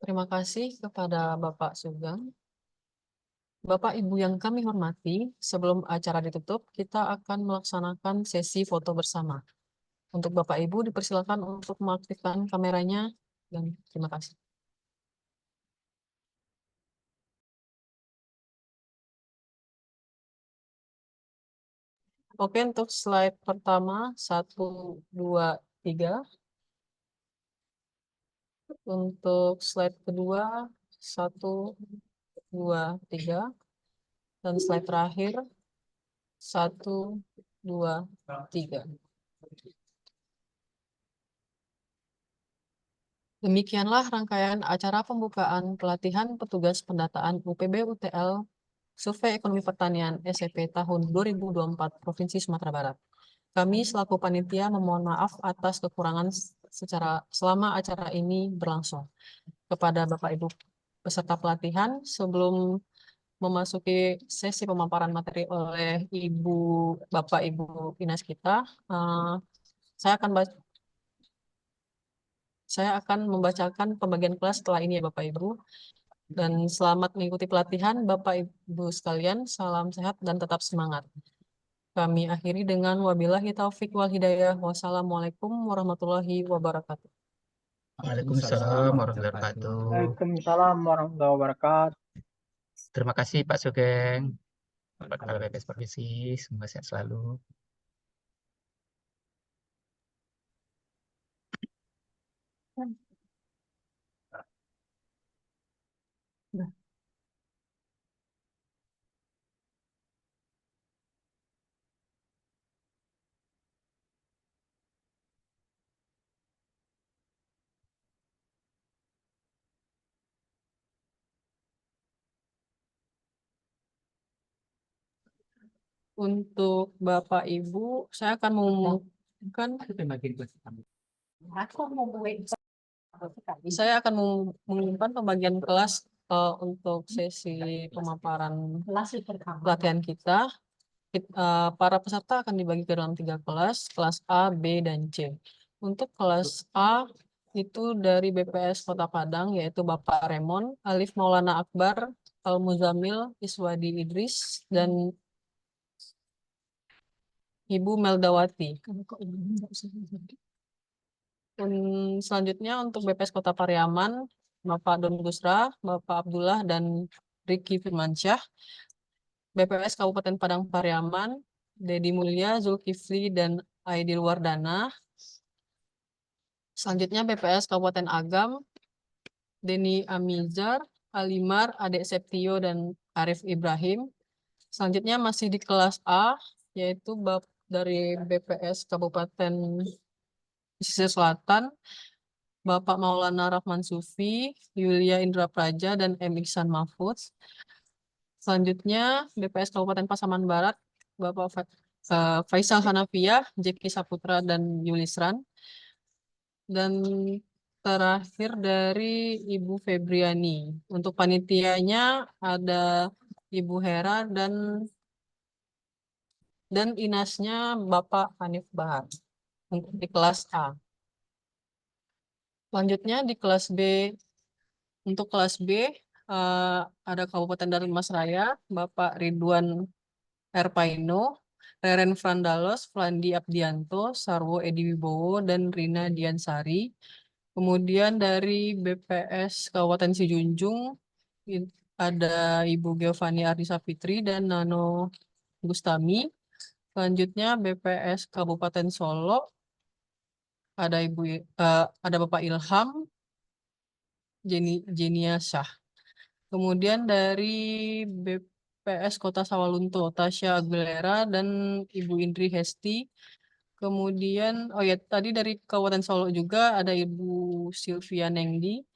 Terima kasih kepada Bapak Sugeng. Bapak Ibu yang kami hormati, sebelum acara ditutup, kita akan melaksanakan sesi foto bersama. Untuk Bapak Ibu dipersilakan untuk mengaktifkan kameranya dan terima kasih. Oke, untuk slide pertama 1, 2, 3. Untuk slide kedua 1, 2, 3. Dan slide terakhir 1, 2, 3. Demikianlah rangkaian acara pembukaan pelatihan petugas pendataan UPB UTL Survei Ekonomi Pertanian SEP tahun 2024 Provinsi Sumatera Barat. Kami selaku panitia memohon maaf atas kekurangan selama acara ini berlangsung. Kepada Bapak Ibu peserta pelatihan, sebelum memasuki sesi pemaparan materi oleh Bapak Ibu Dinas kita, saya akan membacakan pembagian kelas setelah ini ya Bapak Ibu. Dan selamat mengikuti pelatihan Bapak Ibu sekalian. Salam sehat dan tetap semangat. Kami akhiri dengan wabillahi taufik wal hidayah. Wassalamualaikum warahmatullahi wabarakatuh. Waalaikumsalam warahmatullahi wabarakatuh. Waalaikumsalam warahmatullahi wabarakatuh. Terima kasih Pak Sugeng, Bapak Kepala BPS Provinsi, semoga sehat selalu. Untuk Bapak Ibu, saya akan Kan saya akan mengumumkan pembagian kelas untuk sesi pemaparan pelatihan kita. Para peserta akan dibagi ke dalam 3 kelas A, B, dan C. Untuk kelas A itu dari BPS Kota Padang, yaitu Bapak Remon, Alif Maulana Akbar, Al-Muzamil, Iswadi Idris, dan Ibu Meldawati. Selanjutnya untuk BPS Kota Pariaman, Bapak Don Gusra, Bapak Abdullah, dan Riki Firmansyah. BPS Kabupaten Padang Pariaman, Dedi Mulya, Zulkifli, dan Aidil Wardana. Selanjutnya BPS Kabupaten Agam, Deni Amizar, Alimar, Adek Septio, dan Arif Ibrahim. Selanjutnya masih di kelas A, yaitu dari BPS Kabupaten Pesisir Selatan, Bapak Maulana Rahman Sufi, Yulia Indra Praja, dan M. Iksan Mahfud. Selanjutnya BPS Kabupaten Pasaman Barat, Bapak Faisal Hanafiah, Jeki Saputra, dan Yulisran. Dan terakhir dari Ibu Febriani. Untuk panitianya ada Ibu Hera dan inasnya Bapak Hanif Bahar untuk di kelas A. Selanjutnya di kelas B. Untuk kelas B ada Kabupaten Darmas Raya, Bapak Ridwan Erpaino, Reren Frandalos, Flandi Abdianto, Sarwo Edi Wibowo, dan Rina Diansari. Kemudian dari BPS Kabupaten Sijunjung ada Ibu Giovanni Ardisa Fitri dan Nano Gustami. Selanjutnya BPS Kabupaten Solo ada ada Bapak Ilham Jenia Syah. Kemudian dari BPS Kota Sawalunto, Tasya Aguilera dan Ibu Indri Hesti. Kemudian, tadi dari Kabupaten Solo juga ada Ibu Sylvia Nengdi.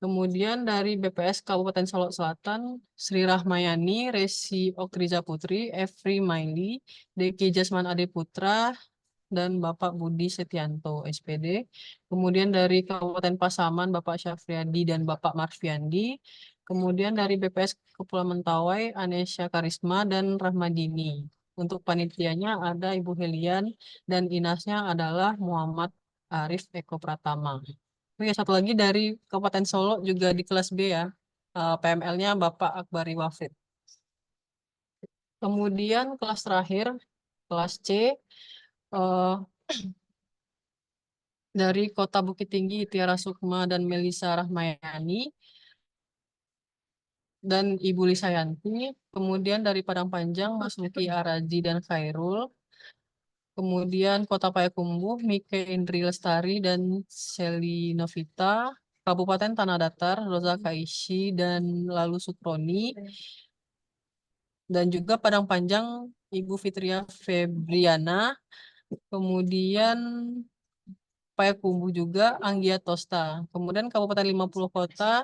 Kemudian dari BPS Kabupaten Solo Selatan, Sri Rahmayani, Resi Okriza Putri, Efri Maili, Deki Jasman Ade Putra, dan Bapak Budi Setianto, SPD. Kemudian dari Kabupaten Pasaman, Bapak Syafriadi dan Bapak Marfiandi. Kemudian dari BPS Kepulauan Mentawai, Anesya Karisma dan Rahmadini. Untuk panitianya ada Ibu Helian dan inasnya adalah Muhammad Arif Eko Pratama. Satu lagi dari Kabupaten Solo juga di kelas B ya. PML-nya Bapak Akbari Wafid. Kemudian kelas terakhir, kelas C. Dari Kota Bukit Tinggi, Tiara Sukma dan Melisa Rahmayani dan Ibu Lisayanti. Kemudian dari Padang Panjang, Mas Luki Araji dan Khairul. Kemudian Kota Payakumbuh, Mike Indri Lestari dan Shelly Novita. Kabupaten Tanah Datar, Rosa Kaishi dan Lalu Sutroni. Dan juga Padang Panjang, Ibu Fitria Febriana. Kemudian Payakumbuh juga Anggia Tosta. Kemudian Kabupaten 50 Kota,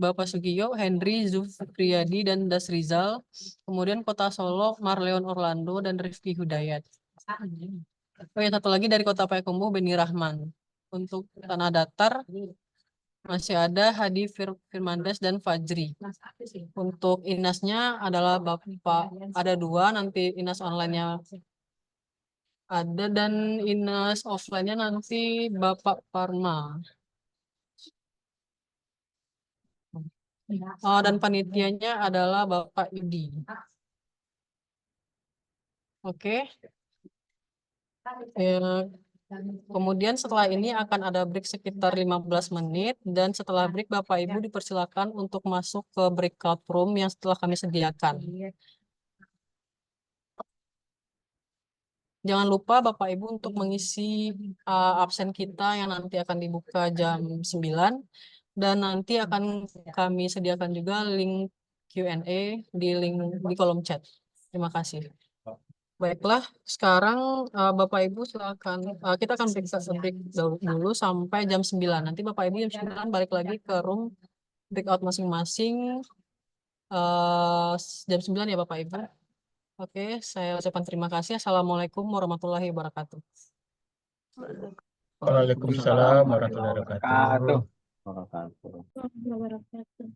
Bapak Sugiyo, Henry Zufriyadi, dan Das Rizal. Kemudian Kota Solo, Marleon Orlando, dan Rifki Hudayat. Satu lagi dari Kota Payakumbuh, Beni Rahman. Untuk Tanah Datar, masih ada Hadi Firmandes dan Fajri. Untuk inasnya adalah Bapak, ada 2, nanti inas online-nya ada dan inas offline-nya nanti Bapak Parma. Dan panitianya adalah Bapak Idi. Oke. Kemudian setelah ini akan ada break sekitar 15 menit dan setelah break Bapak Ibu dipersilakan untuk masuk ke breakout room yang setelah kami sediakan. Jangan lupa Bapak Ibu untuk mengisi absen kita yang nanti akan dibuka jam 9 dan nanti akan kami sediakan juga link Q&A di kolom chat. Terima kasih. Baiklah, sekarang Bapak Ibu silakan kita akan break dulu sampai jam 9. Nanti Bapak Ibu jam 9 balik lagi ke room breakout masing-masing jam 9 ya Bapak Ibu. Oke, saya ucapkan terima kasih. Assalamualaikum warahmatullahi wabarakatuh. Waalaikumsalam warahmatullahi wabarakatuh. Wabarakatuh.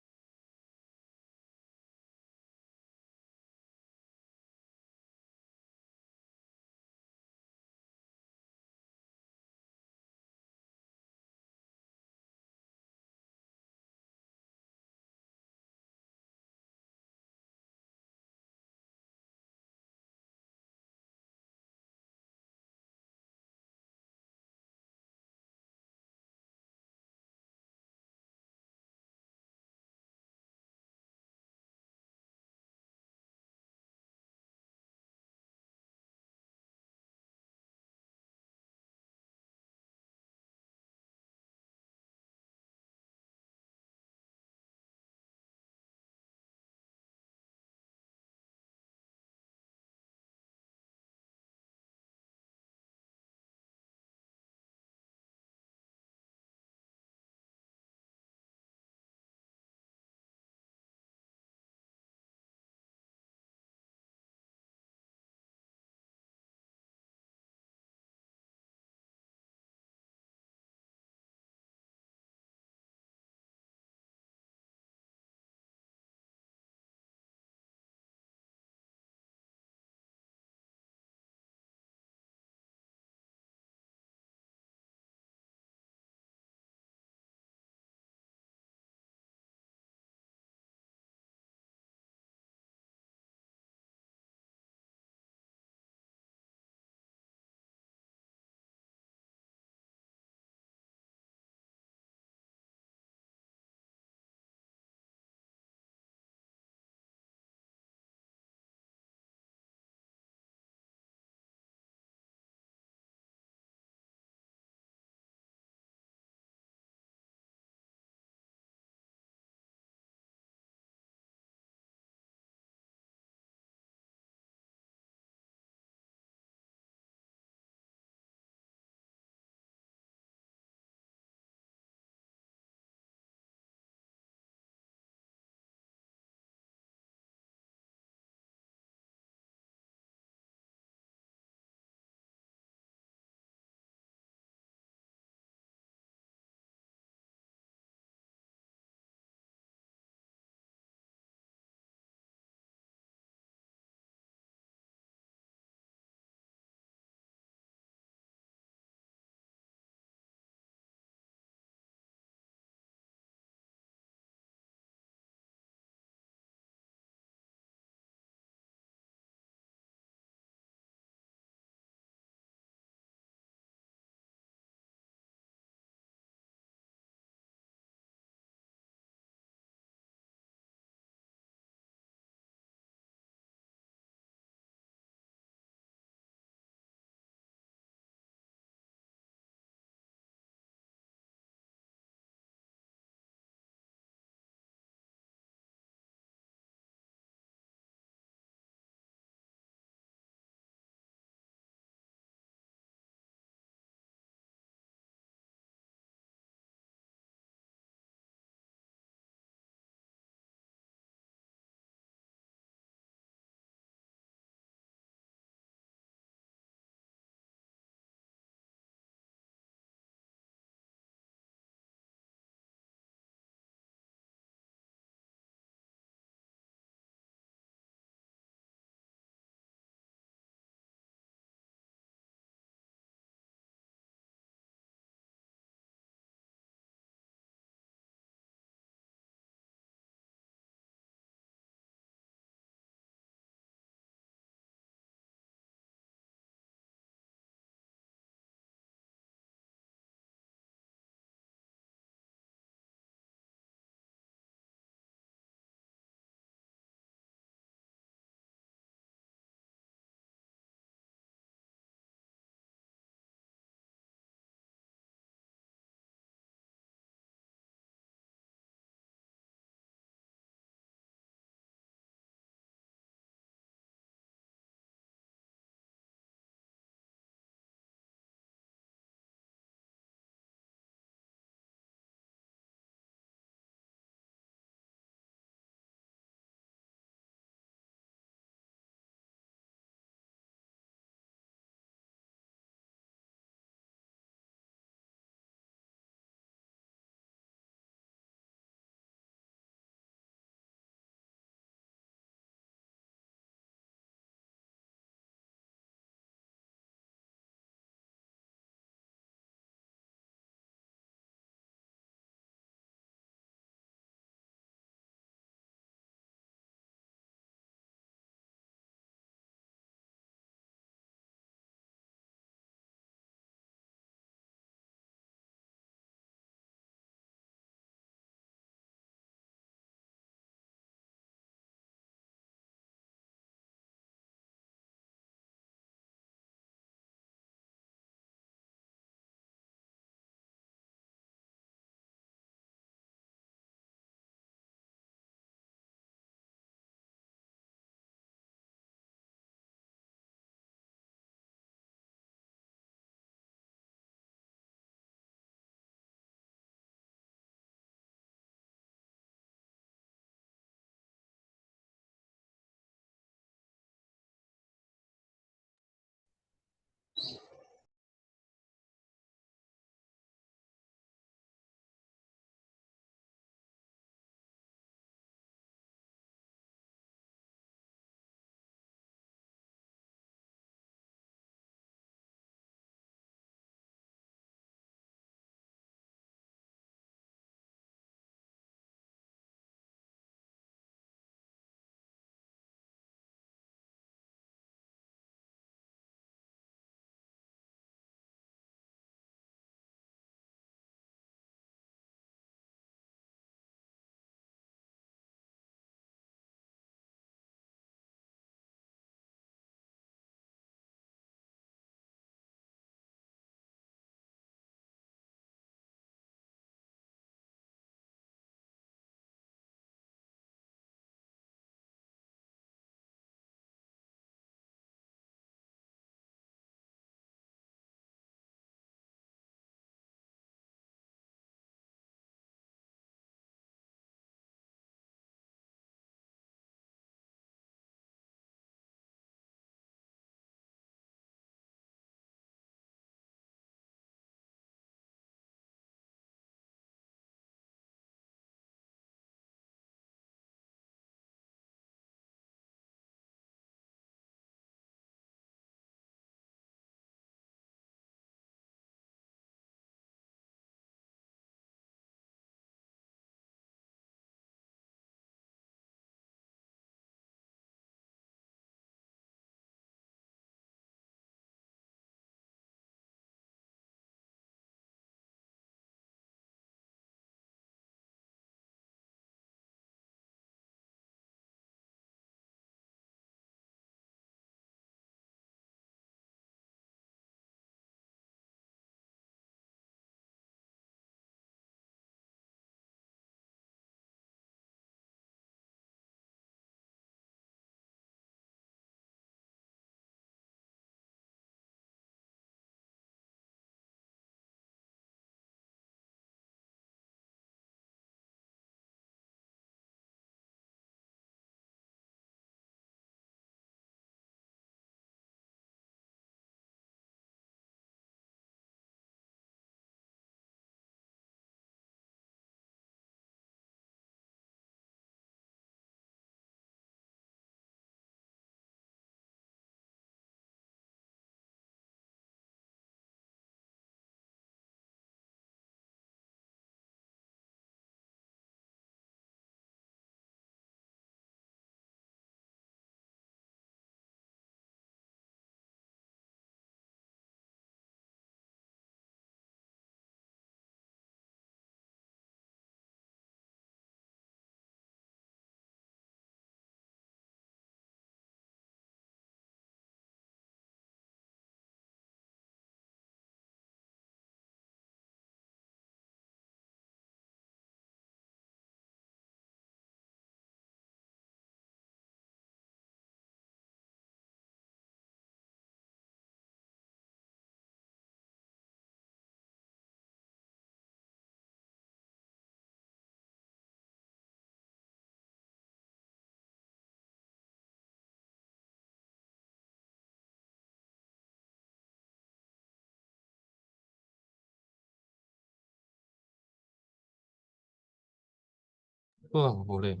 Oh, boleh.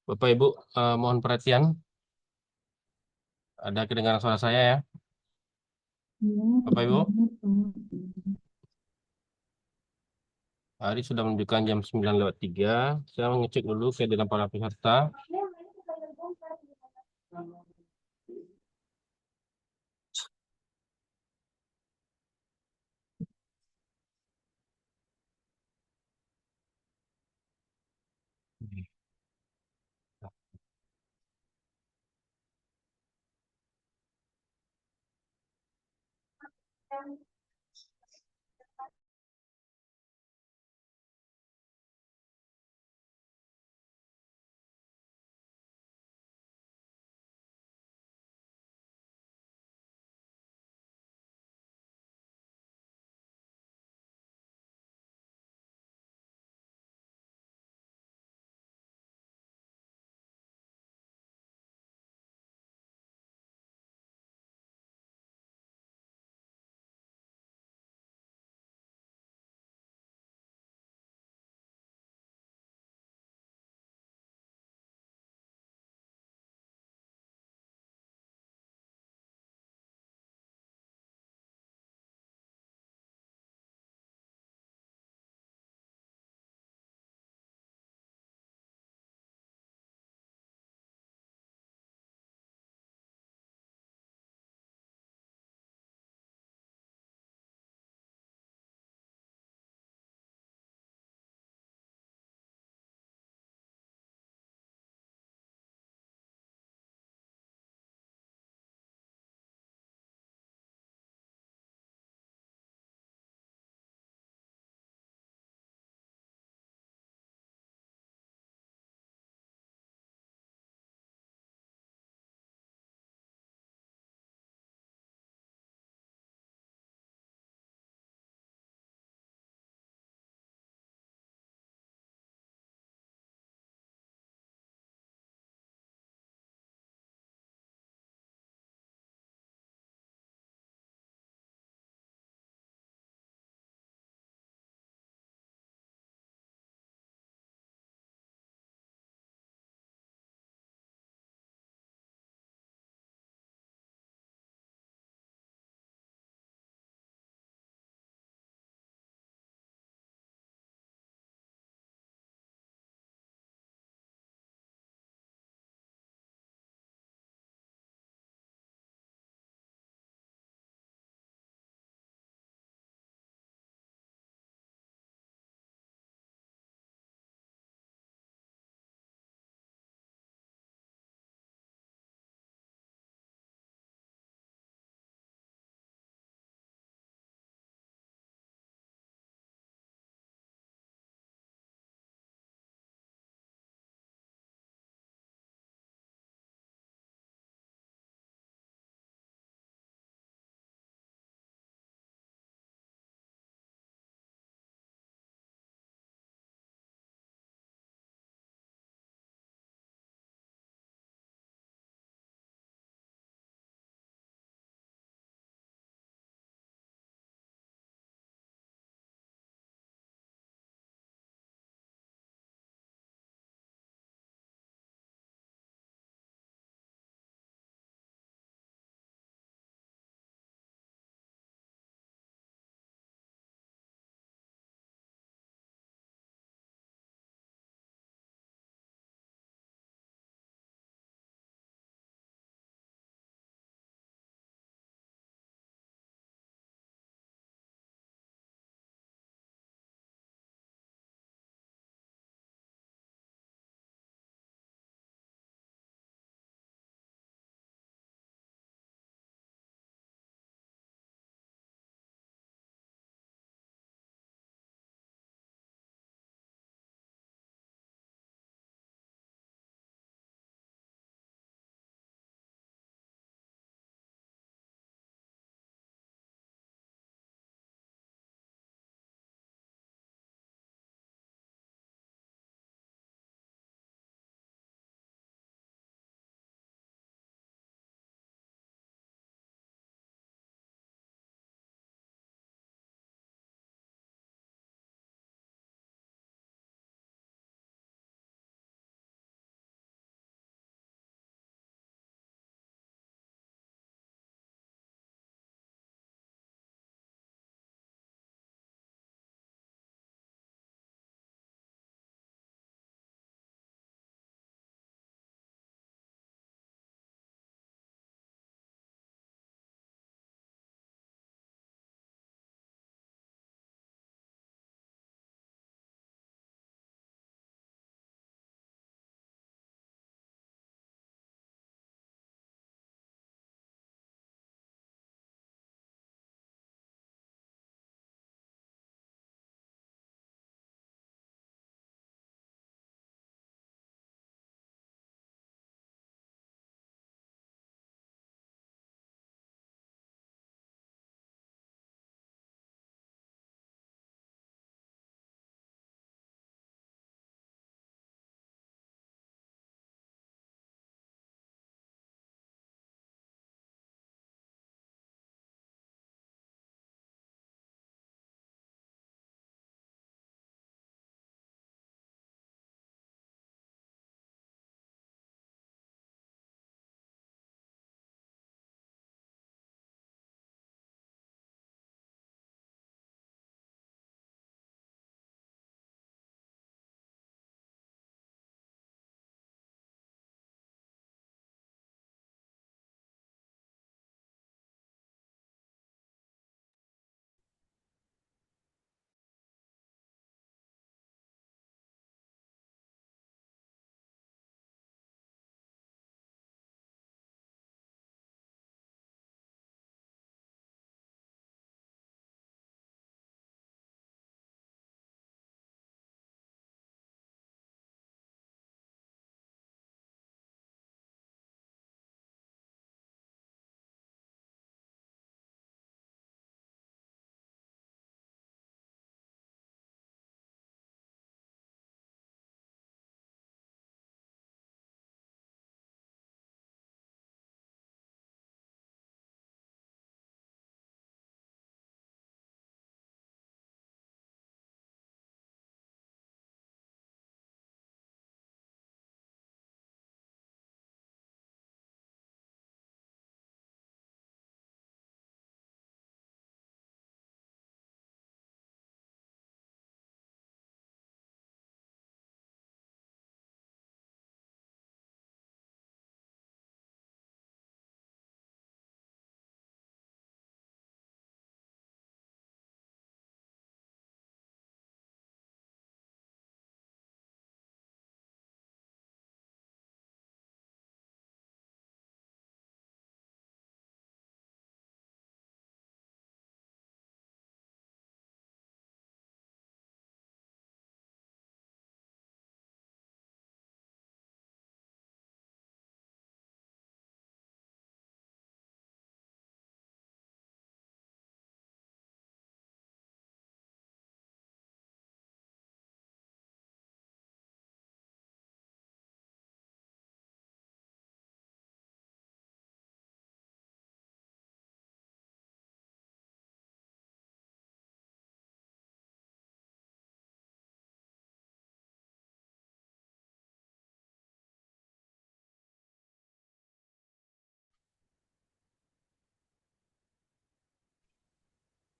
Bapak Ibu, mohon perhatian. Ada kedengaran suara saya ya. Bapak Ibu, hari sudah menunjukkan jam 9:03. Saya mengecek dulu kehadiran para peserta.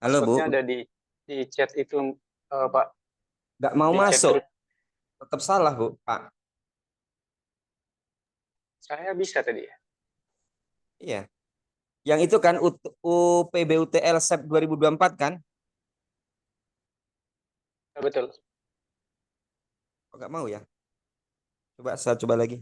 Halo Bu, Passwordnya ada di chat itu, Pak. nggak mau Di chat masuk, grup. tetap salah Bu, Pak. Saya bisa tadi ya. Iya, yang itu kan UPBUTL SEP 2024 kan? Ya, betul. Kok nggak mau ya? Coba saya coba lagi.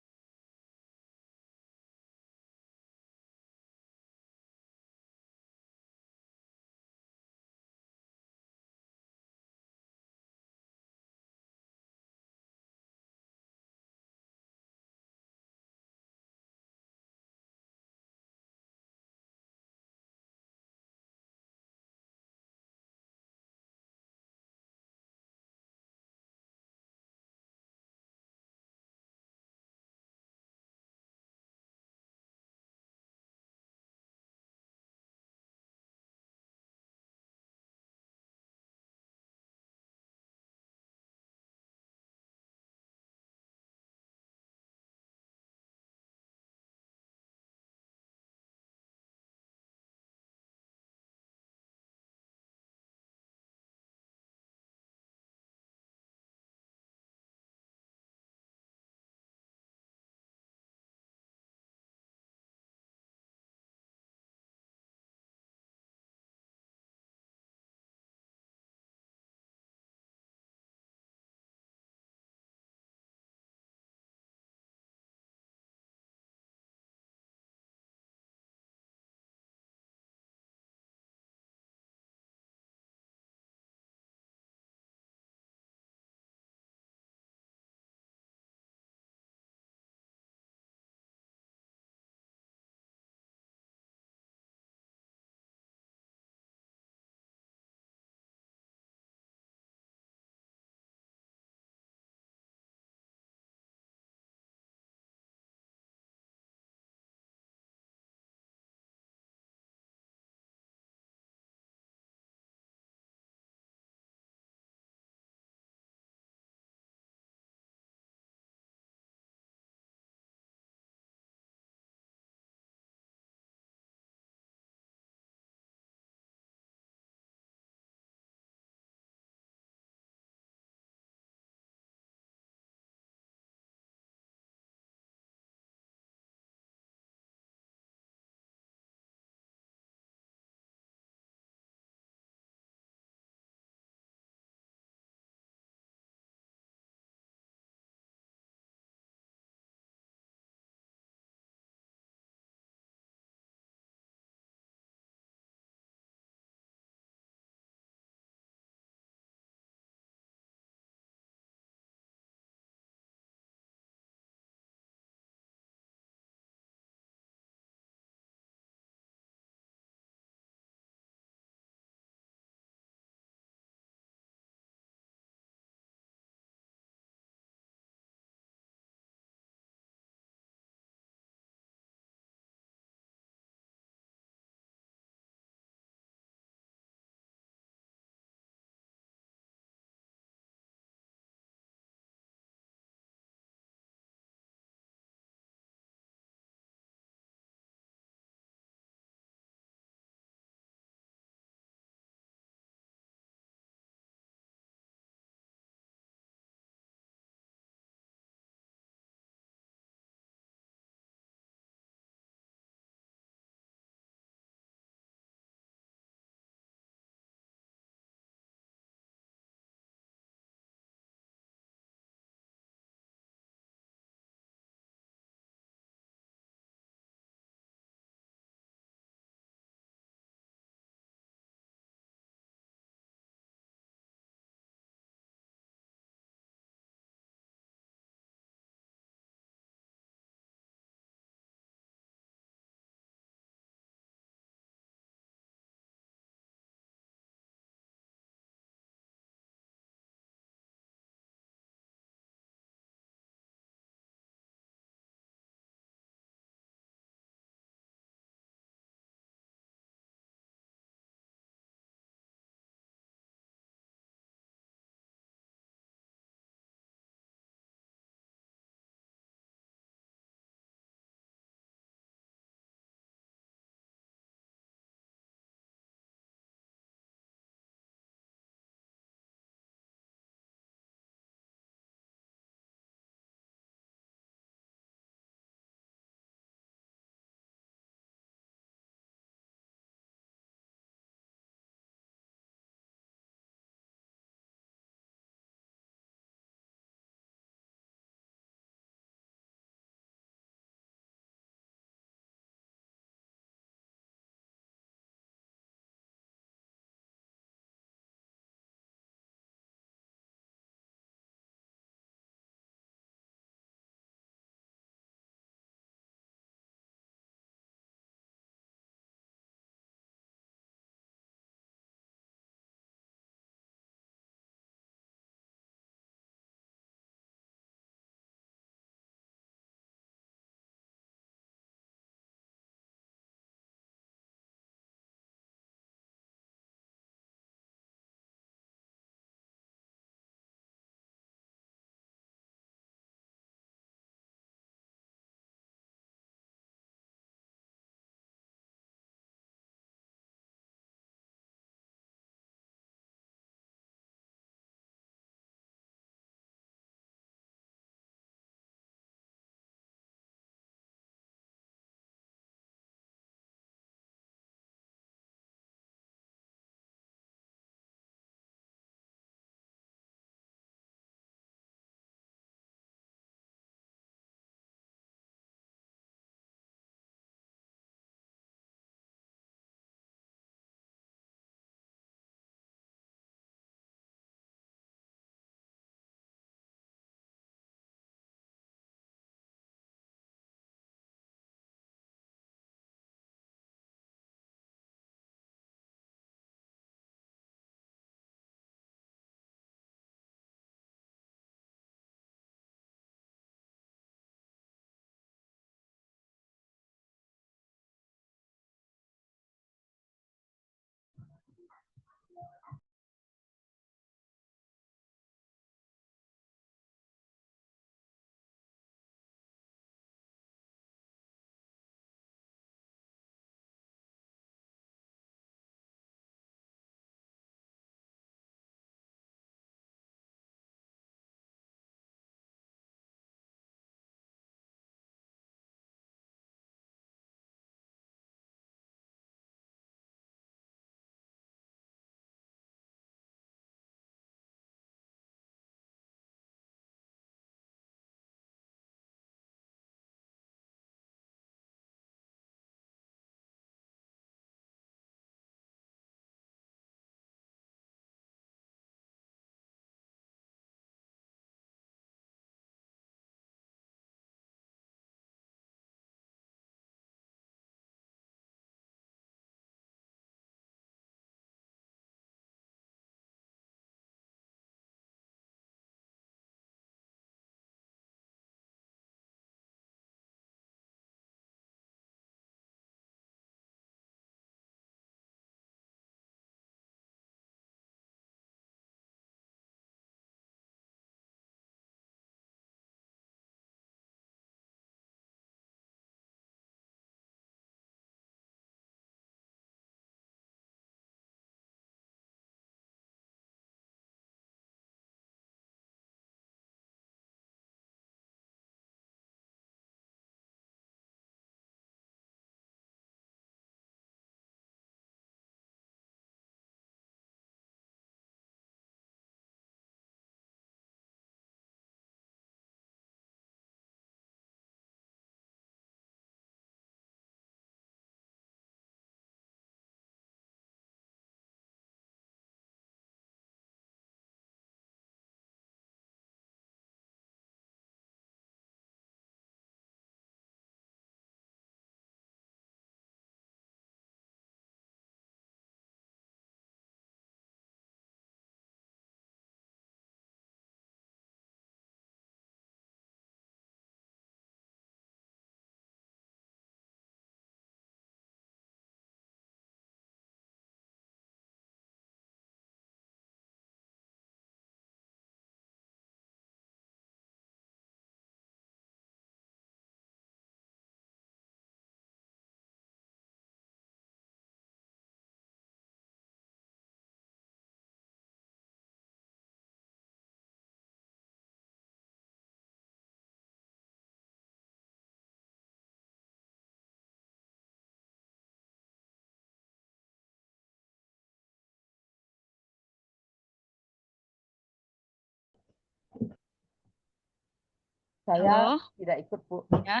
Saya Halo, tidak ikut, Bu. ya.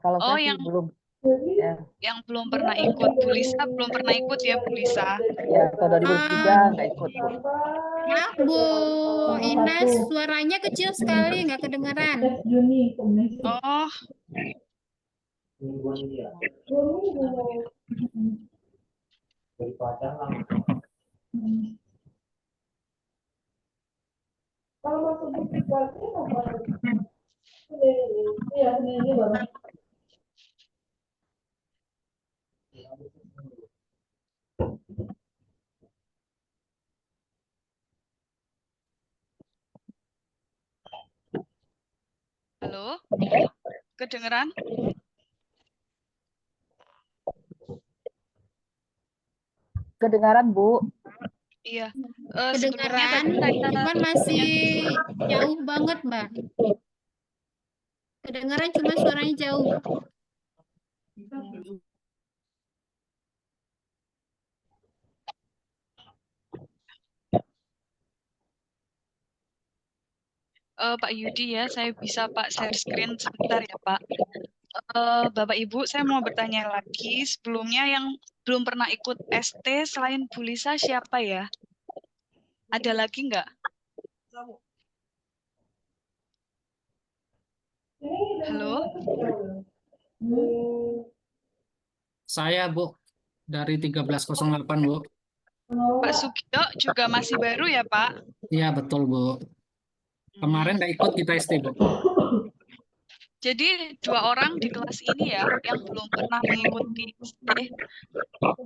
Kalau Oh, saya sih yang belum. Ya, belum pernah ikut. Bu Lisa belum pernah ikut ya, Bu Lisa. ya tahun 2003 nggak ikut, Bu. Maaf Bu Ines, suaranya kecil sekali, nggak kedengeran. Oh, halo, kedengeran? Kedengaran, Bu. Iya. Sebelumnya Kedengeran, tadi saya cuman masih jauh banget, Mbak. Kedengeran cuma suaranya jauh. Pak Yudi ya, saya bisa Pak share screen sebentar ya Pak. Bapak Ibu, saya mau bertanya lagi. Sebelumnya yang belum pernah ikut ST selain Bu Lisa siapa ya? Ada lagi nggak? Halo, Saya, Bu, dari 1308, Bu. Pak Sugio juga masih baru ya Pak? Iya, betul, Bu. Kemarin nggak ikut kita ST, Bu. Jadi 2 orang di kelas ini ya yang belum pernah mengikuti ST.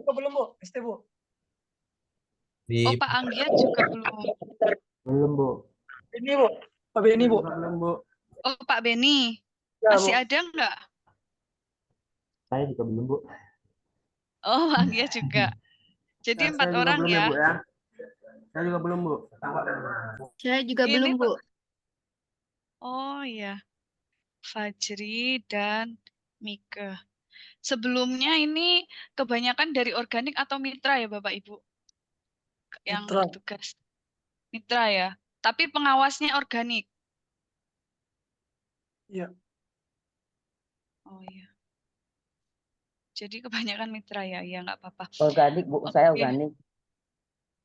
Belum, Bu. ST, Bu. Oh, Pak Anggiat juga belum. Belum, Bu. Ini, Bu. Pak Beni, Bu. Belum, Bu. Oh, Pak Beni. Ya, Masih Bu. ada nggak? Saya juga belum, Bu. Oh, Pak Anggiat juga. Jadi Saya 4 juga orang belum ya, ya. Bu, ya. Saya juga belum, Bu. Saya juga Ini belum, Bu. Oh iya, Fajri dan Mika. Sebelumnya ini kebanyakan dari organik atau mitra ya Bapak Ibu yang Mitra. bertugas. Mitra ya. Tapi pengawasnya organik. Iya. Oh iya. Jadi kebanyakan mitra ya. Ya nggak apa-apa. Organik, Bu. Saya Oke. organik.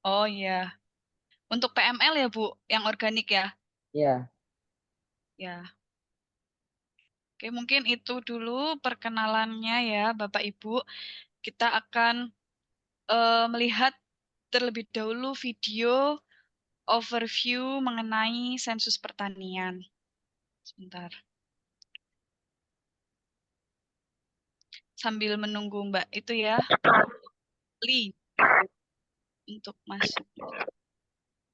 Oh iya. Untuk PML ya Bu, yang organik ya. Iya. Ya. Oke, mungkin itu dulu perkenalannya ya Bapak Ibu. Kita akan melihat terlebih dahulu video overview mengenai sensus pertanian. Sebentar. Sambil menunggu Mbak itu ya. Li untuk masuk.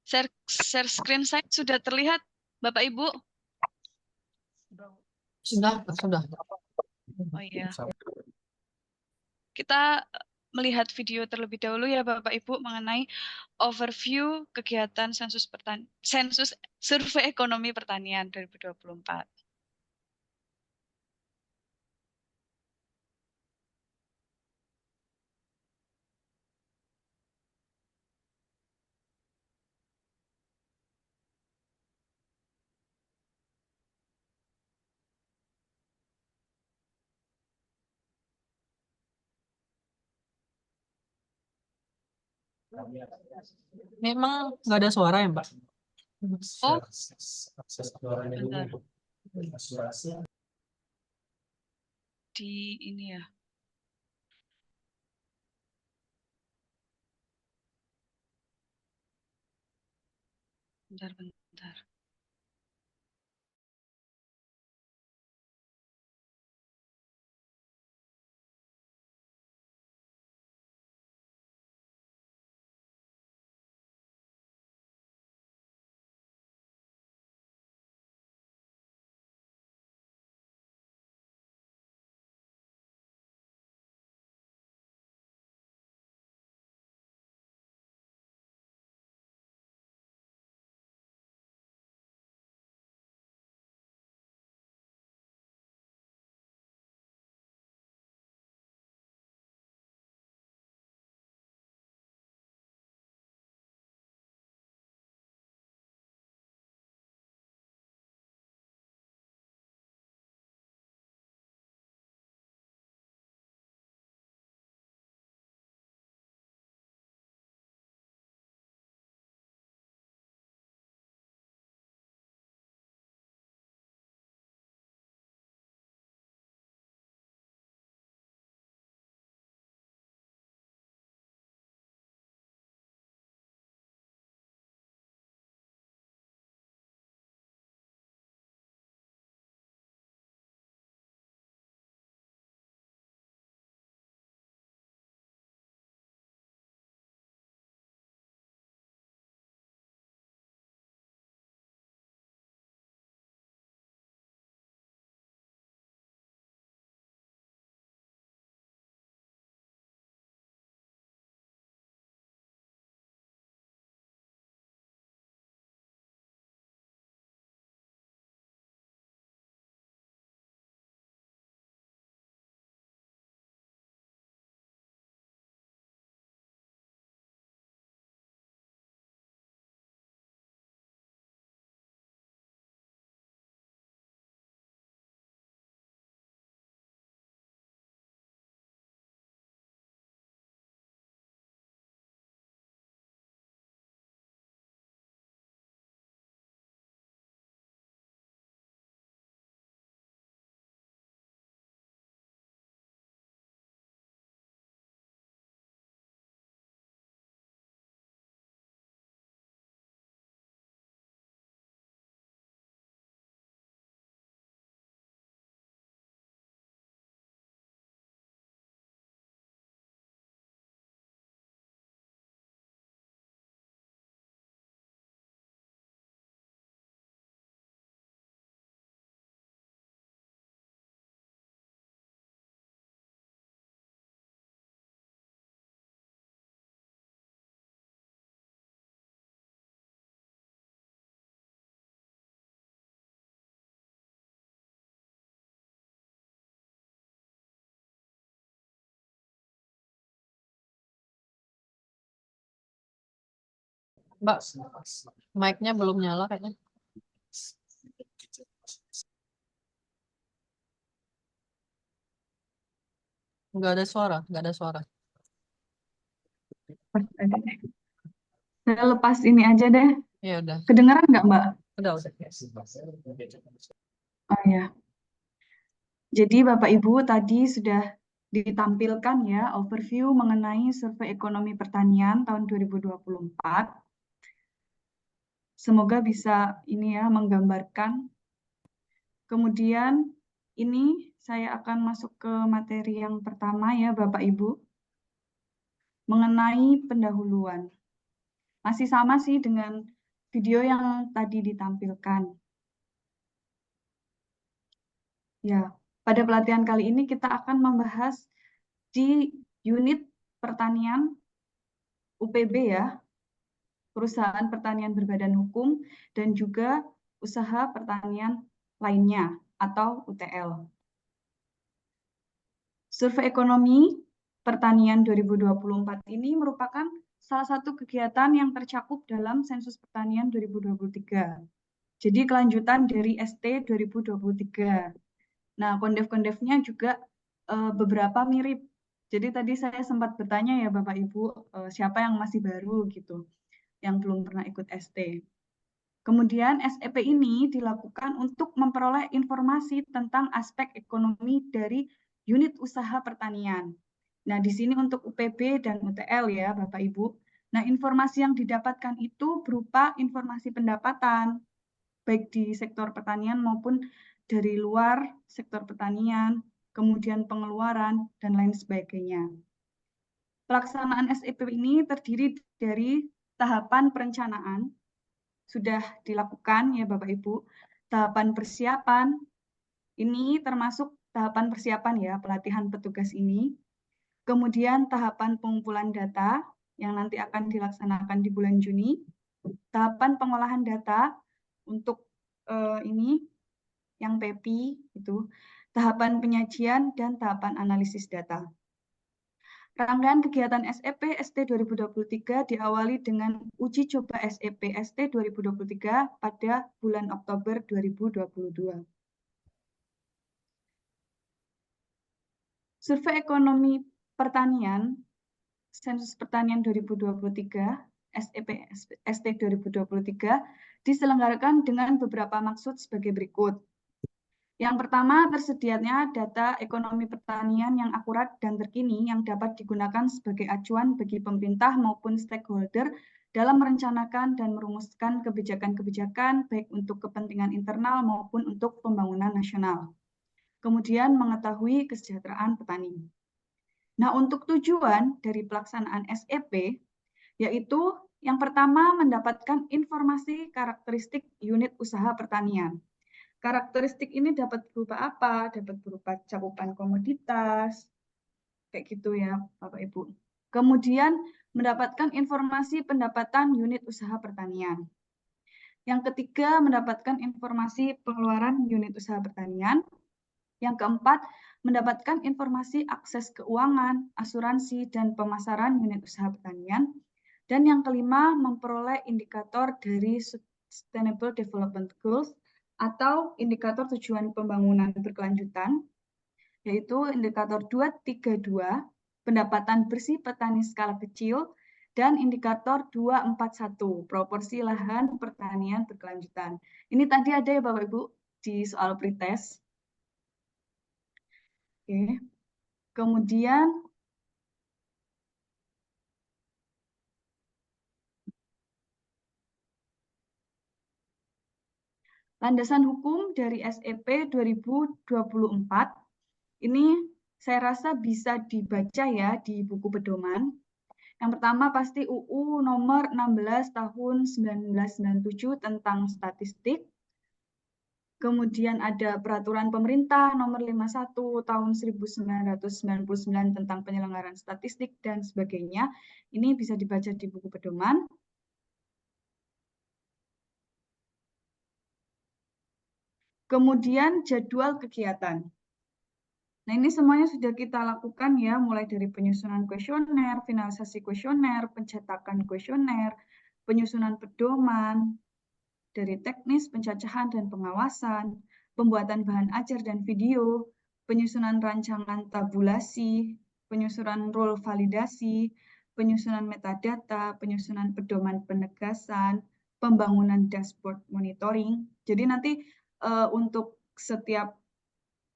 Share screen saya sudah terlihat Bapak Ibu? Sudah. Oh iya. Kita melihat video terlebih dahulu ya Bapak Ibu mengenai overview kegiatan sensus survei ekonomi pertanian 2024. Memang nggak ada suara ya, Mbak? Oh, bentar. Di ini ya. Bentar. Mbak, mic-nya belum nyala kayaknya. Nggak ada suara, nggak ada suara. Ada deh. Saya lepas ini aja deh. Ya udah, Kedengeran nggak, Mbak? udah. Oh ya. Jadi Bapak Ibu tadi sudah ditampilkan ya overview mengenai survei ekonomi pertanian tahun 2024. Semoga bisa ini ya menggambarkan. Kemudian ini saya akan masuk ke materi yang pertama ya Bapak Ibu. Mengenai pendahuluan. Masih sama sih dengan video yang tadi ditampilkan. Ya, pada pelatihan kali ini kita akan membahas di unit pertanian UPB ya, perusahaan pertanian berbadan hukum, dan juga usaha pertanian lainnya atau UTL. Survei ekonomi pertanian 2024 ini merupakan salah satu kegiatan yang tercakup dalam sensus pertanian 2023. Jadi kelanjutan dari ST 2023. Nah, kondef-kondefnya juga beberapa mirip. Jadi tadi saya sempat bertanya ya Bapak Ibu, siapa yang masih baru gitu, yang belum pernah ikut ST. Kemudian SEP ini dilakukan untuk memperoleh informasi tentang aspek ekonomi dari unit usaha pertanian. Nah, di sini untuk UPB dan UTL ya Bapak Ibu. Nah, informasi yang didapatkan itu berupa informasi pendapatan, baik di sektor pertanian maupun dari luar sektor pertanian, kemudian pengeluaran, dan lain sebagainya. Pelaksanaan SEP ini terdiri dari tahapan perencanaan, sudah dilakukan ya Bapak Ibu, tahapan persiapan, ini termasuk tahapan persiapan ya, pelatihan petugas ini, kemudian tahapan pengumpulan data, yang nanti akan dilaksanakan di bulan Juni, tahapan pengolahan data, untuk ini, yang PEPI, itu, tahapan penyajian, dan tahapan analisis data. Rangkaian kegiatan SEP ST 2023 diawali dengan uji coba SEP ST 2023 pada bulan Oktober 2022. Survei ekonomi pertanian, sensus pertanian 2023, SEP ST 2023, diselenggarakan dengan beberapa maksud sebagai berikut. Yang pertama, tersedianya data ekonomi pertanian yang akurat dan terkini yang dapat digunakan sebagai acuan bagi pemerintah maupun stakeholder dalam merencanakan dan merumuskan kebijakan-kebijakan baik untuk kepentingan internal maupun untuk pembangunan nasional. Kemudian mengetahui kesejahteraan petani. Nah, untuk tujuan dari pelaksanaan SEP, yaitu yang pertama mendapatkan informasi karakteristik unit usaha pertanian. Karakteristik ini dapat berupa apa? Dapat berupa cakupan komoditas, kayak gitu ya Bapak Ibu. Kemudian mendapatkan informasi pendapatan unit usaha pertanian. Yang ketiga, mendapatkan informasi pengeluaran unit usaha pertanian. Yang keempat, mendapatkan informasi akses keuangan, asuransi, dan pemasaran unit usaha pertanian. Dan yang kelima, memperoleh indikator dari Sustainable Development Goals atau indikator tujuan pembangunan berkelanjutan, yaitu indikator 232, pendapatan bersih petani skala kecil, dan indikator 241, proporsi lahan pertanian berkelanjutan. Ini tadi ada ya Bapak Ibu di soal pretest. Oke. Kemudian landasan hukum dari SEP 2024 ini saya rasa bisa dibaca ya di buku pedoman. Yang pertama pasti UU nomor 16 tahun 1997 tentang statistik. Kemudian ada peraturan pemerintah nomor 51 tahun 1999 tentang penyelenggaraan statistik dan sebagainya. Ini bisa dibaca di buku pedoman. Kemudian jadwal kegiatan. Nah, ini semuanya sudah kita lakukan ya, mulai dari penyusunan kuesioner, finalisasi kuesioner, pencetakan kuesioner, penyusunan pedoman, dari teknis pencacahan dan pengawasan, pembuatan bahan ajar dan video, penyusunan rancangan tabulasi, penyusunan rule validasi, penyusunan metadata, penyusunan pedoman penegasan, pembangunan dashboard monitoring. Jadi nanti untuk setiap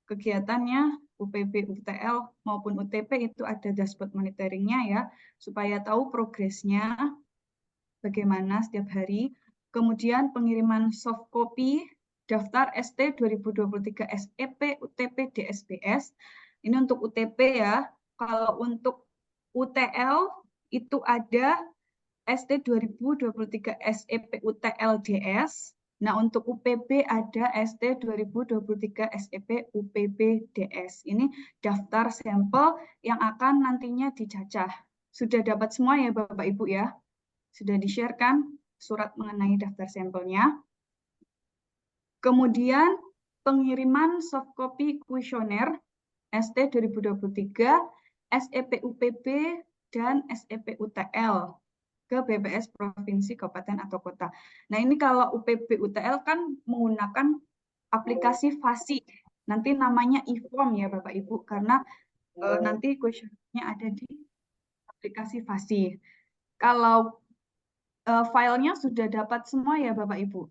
kegiatannya UPB, UTL maupun UTP itu ada dashboard monitoringnya ya, supaya tahu progresnya bagaimana setiap hari. Kemudian pengiriman soft copy daftar ST 2023 SEP, UTP, DSBS. Ini untuk UTP ya. Kalau untuk UTL itu ada ST 2023 SEP UTL DS. Nah, untuk UPB ada ST 2023 SEP UPB DS. Ini daftar sampel yang akan nantinya dicacah. Sudah dapat semua ya Bapak Ibu ya? Sudah di-share-kan surat mengenai daftar sampelnya. Kemudian pengiriman soft copy kuesioner ST 2023, SEP UPB, dan SEP UTL ke BPS Provinsi, Kabupaten, atau Kota. Nah, ini kalau UPB UTL kan menggunakan aplikasi FASI. Nanti namanya e-form ya Bapak Ibu, karena nanti kuesionernya ada di aplikasi FASI. Kalau filenya sudah dapat semua ya Bapak Ibu.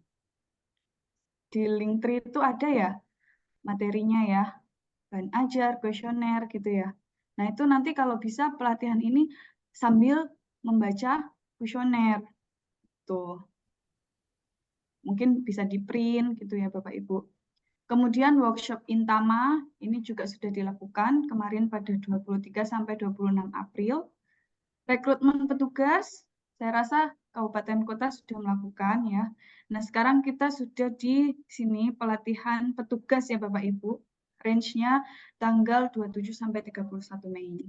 Di Linktree itu ada ya materinya ya, bahan ajar, kuesioner gitu ya. Nah itu nanti kalau bisa pelatihan ini sambil membaca kuesioner. Tuh. Mungkin bisa di print gitu ya Bapak Ibu. Kemudian workshop Intama ini juga sudah dilakukan kemarin pada 23 sampai 26 April. Rekrutmen petugas, saya rasa kabupaten kota sudah melakukan ya. Nah, sekarang kita sudah di sini pelatihan petugas ya Bapak Ibu. Range-nya tanggal 27 sampai 31 Mei.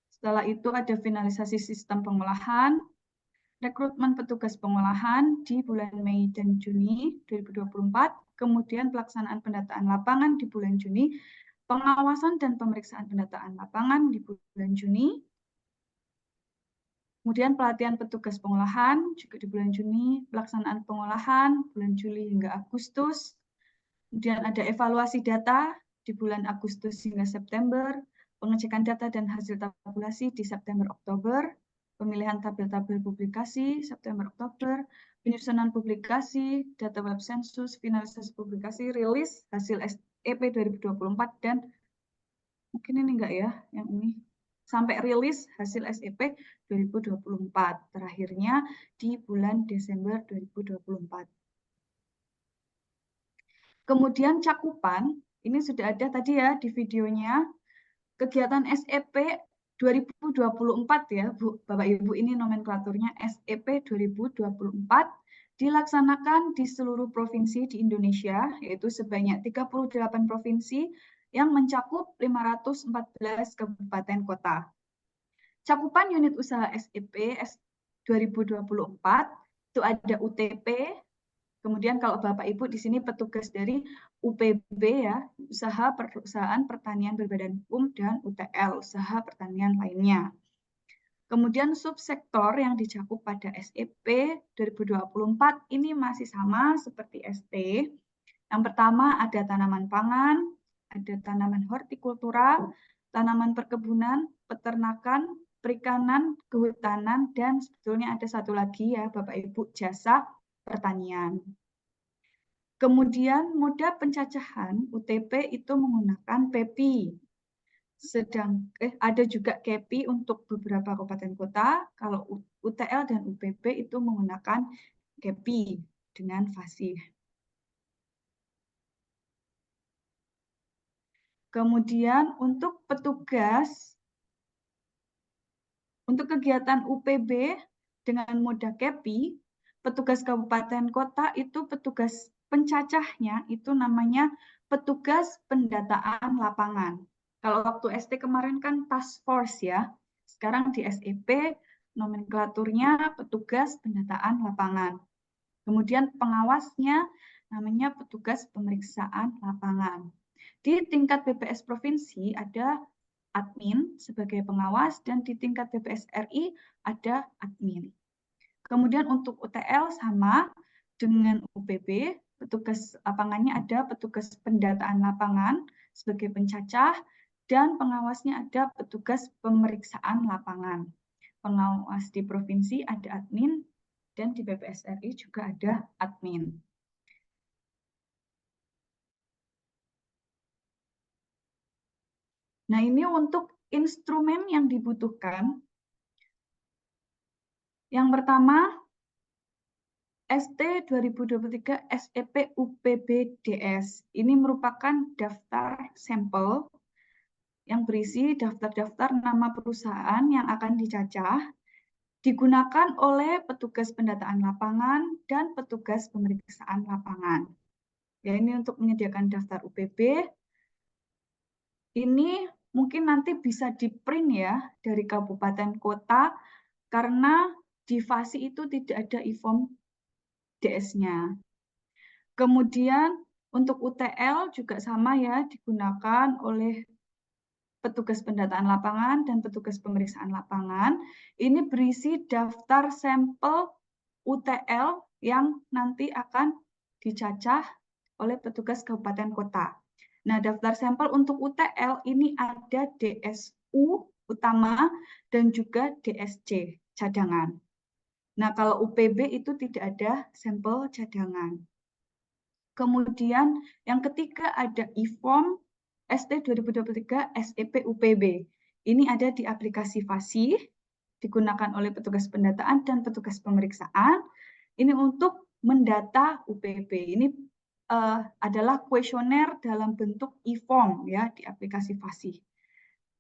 Setelah itu ada finalisasi sistem pengolahan, rekrutmen petugas pengolahan di bulan Mei dan Juni 2024, kemudian pelaksanaan pendataan lapangan di bulan Juni, pengawasan dan pemeriksaan pendataan lapangan di bulan Juni, kemudian pelatihan petugas pengolahan juga di bulan Juni, pelaksanaan pengolahan bulan Juli hingga Agustus, kemudian ada evaluasi data di bulan Agustus hingga September, pengecekan data dan hasil tabulasi di September-Oktober, pemilihan tabel-tabel publikasi September-Oktober, penyusunan publikasi, data web sensus, finalisasi publikasi, rilis hasil SEP 2024, dan mungkin ini enggak ya, yang ini. Sampai rilis hasil SEP 2024. Terakhirnya di bulan Desember 2024. Kemudian cakupan, ini sudah ada tadi ya di videonya. Kegiatan SEP 2024 ya, Bu, Bapak Ibu, ini nomenklaturnya SEP 2024 dilaksanakan di seluruh provinsi di Indonesia, yaitu sebanyak 38 provinsi yang mencakup 514 kabupaten kota. Cakupan unit usaha SEP 2024 itu ada UTP, kemudian kalau Bapak Ibu di sini petugas dari UPB ya, usaha perusahaan pertanian berbadan hukum, dan UTL, usaha pertanian lainnya. Kemudian subsektor yang dicakup pada SEP 2024 ini masih sama seperti ST. Yang pertama ada tanaman pangan, ada tanaman hortikultura, tanaman perkebunan, peternakan, perikanan, kehutanan, dan sebetulnya ada satu lagi ya Bapak Ibu, jasa pertanian. Kemudian moda pencacahan UTP itu menggunakan PEPI. Ada juga KEPI untuk beberapa kabupaten kota. Kalau UTL dan UPB itu menggunakan KEPI dengan fasih. Kemudian untuk petugas, untuk kegiatan UPB dengan moda KEPI, petugas kabupaten kota itu petugas pencacahnya itu namanya petugas pendataan lapangan. Kalau waktu ST kemarin kan task force ya, sekarang di SEP nomenklaturnya petugas pendataan lapangan. Kemudian pengawasnya namanya petugas pemeriksaan lapangan. Di tingkat BPS provinsi ada admin sebagai pengawas, dan di tingkat BPS RI ada admin. Kemudian untuk UTL sama dengan UPB, petugas lapangannya ada petugas pendataan lapangan sebagai pencacah, dan pengawasnya ada petugas pemeriksaan lapangan. Pengawas di provinsi ada admin, dan di BPS RI juga ada admin. Nah, ini untuk instrumen yang dibutuhkan. Yang pertama, ST 2023 SEP UPBDS. Ini merupakan daftar sampel yang berisi daftar-daftar nama perusahaan yang akan dicacah, digunakan oleh petugas pendataan lapangan dan petugas pemeriksaan lapangan. Ya, ini untuk menyediakan daftar UPB. Ini mungkin nanti bisa di-print ya dari kabupaten kota, karena di FASI itu tidak ada e-form DS-nya. Kemudian untuk UTL juga sama ya, digunakan oleh petugas pendataan lapangan dan petugas pemeriksaan lapangan. Ini berisi daftar sampel UTL yang nanti akan dicacah oleh petugas kabupaten kota. Nah, daftar sampel untuk UTL ini ada DSU utama dan juga DSC cadangan. Nah, kalau UPB itu tidak ada sampel cadangan. Kemudian yang ketiga ada e-form ST 2023 SEP UPB. Ini ada di aplikasi FASI, digunakan oleh petugas pendataan dan petugas pemeriksaan. Ini untuk mendata UPB. Ini adalah kuesioner dalam bentuk e-form ya di aplikasi FASI.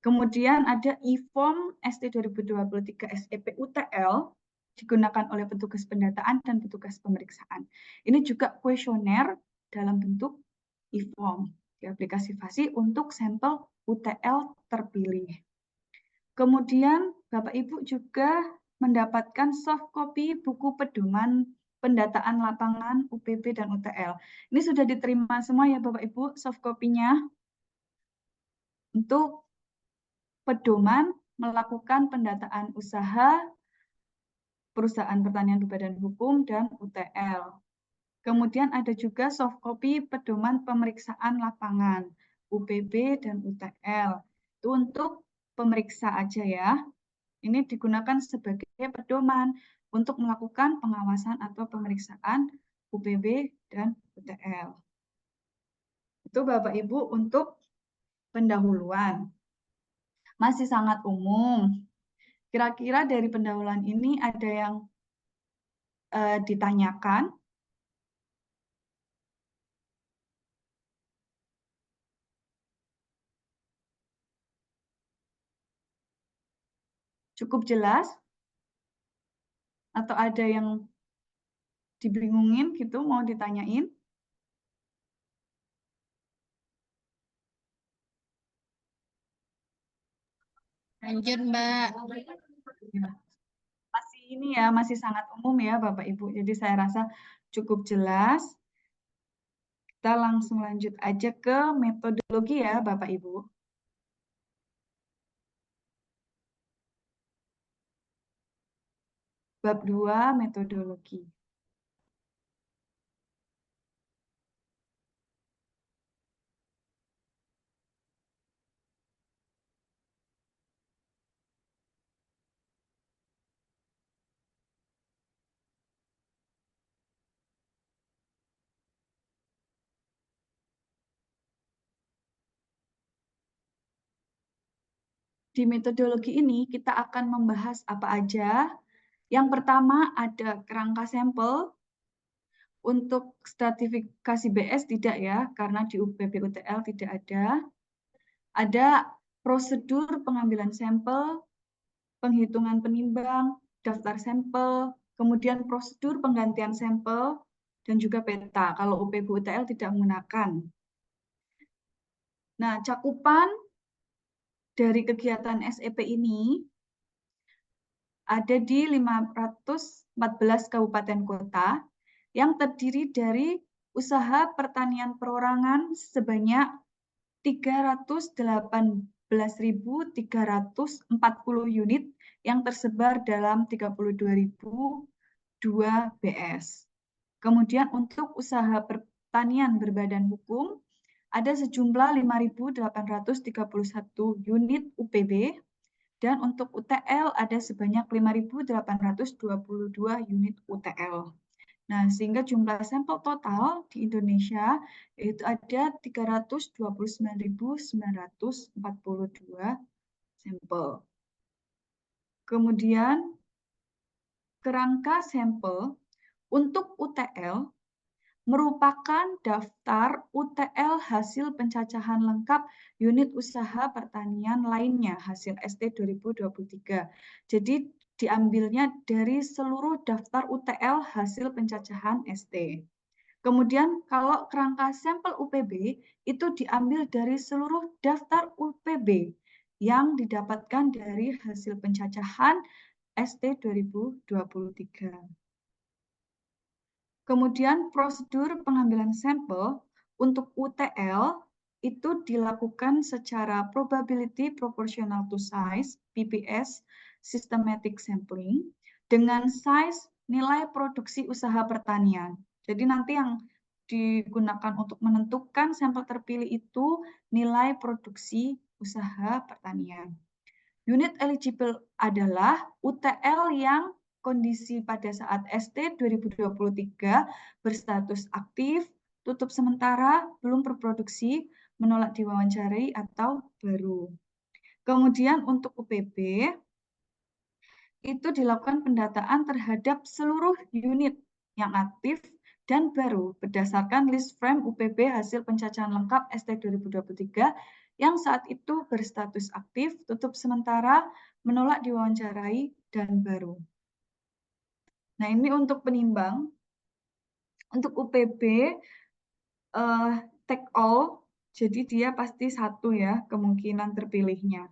Kemudian ada e-form ST 2023 SEP UTL, digunakan oleh petugas pendataan dan petugas pemeriksaan. Ini juga kuesioner dalam bentuk e-form di aplikasi FASI untuk sampel UTL terpilih. Kemudian Bapak Ibu juga mendapatkan soft copy buku pedoman pendataan lapangan UPB dan UTL. Ini sudah diterima semua ya Bapak Ibu soft copy-nya untuk pedoman melakukan pendataan usaha, perusahaan pertanian berbadan hukum, dan UTL. Kemudian ada juga soft copy pedoman pemeriksaan lapangan, UPB dan UTL. Itu untuk pemeriksa aja ya. Ini digunakan sebagai pedoman untuk melakukan pengawasan atau pemeriksaan UPB dan UTL. Itu Bapak Ibu untuk pendahuluan. Masih sangat umum. Kira-kira dari pendahuluan ini ada yang ditanyakan? Cukup jelas? Atau ada yang dibingungin gitu, mau ditanyain? Lanjut, Mbak. Ya. Masih ini ya, masih sangat umum ya Bapak Ibu. Jadi saya rasa cukup jelas. Kita langsung lanjut aja ke metodologi ya Bapak Ibu. Bab 2 metodologi. Di metodologi ini kita akan membahas apa aja. Yang pertama ada kerangka sampel. Untuk stratifikasi BS tidak ya, karena di UPB UTL tidak ada. Ada prosedur pengambilan sampel, penghitungan penimbang, daftar sampel, kemudian prosedur penggantian sampel, dan juga peta. Kalau UPB UTL tidak menggunakan. Nah, cakupan dari kegiatan SEP ini ada di 514 kabupaten kota yang terdiri dari usaha pertanian perorangan sebanyak 318.340 unit yang tersebar dalam 32.200 BS. Kemudian untuk usaha pertanian berbadan hukum, ada sejumlah 5.831 unit UPB, dan untuk UTL ada sebanyak 5.822 unit UTL. Nah, sehingga jumlah sampel total di Indonesia itu ada 329.942 sampel. Kemudian kerangka sampel untuk UTL merupakan daftar UTL hasil pencacahan lengkap unit usaha pertanian lainnya hasil ST 2023. Jadi diambilnya dari seluruh daftar UTL hasil pencacahan ST. Kemudian kalau kerangka sampel UPB itu diambil dari seluruh daftar UPB yang didapatkan dari hasil pencacahan ST 2023. Kemudian prosedur pengambilan sampel untuk UTL itu dilakukan secara probability proportional to size, PPS, systematic sampling, dengan size nilai produksi usaha pertanian. Jadi nanti yang digunakan untuk menentukan sampel terpilih itu nilai produksi usaha pertanian. Unit eligible adalah UTL yang kondisi pada saat ST 2023 berstatus aktif, tutup sementara, belum berproduksi, menolak diwawancarai, atau baru. Kemudian untuk UPB, itu dilakukan pendataan terhadap seluruh unit yang aktif dan baru berdasarkan list frame UPB hasil pencacahan lengkap ST 2023 yang saat itu berstatus aktif, tutup sementara, menolak diwawancarai, dan baru. Nah, ini untuk penimbang. Untuk UPB, take all, jadi dia pasti satu ya, kemungkinan terpilihnya.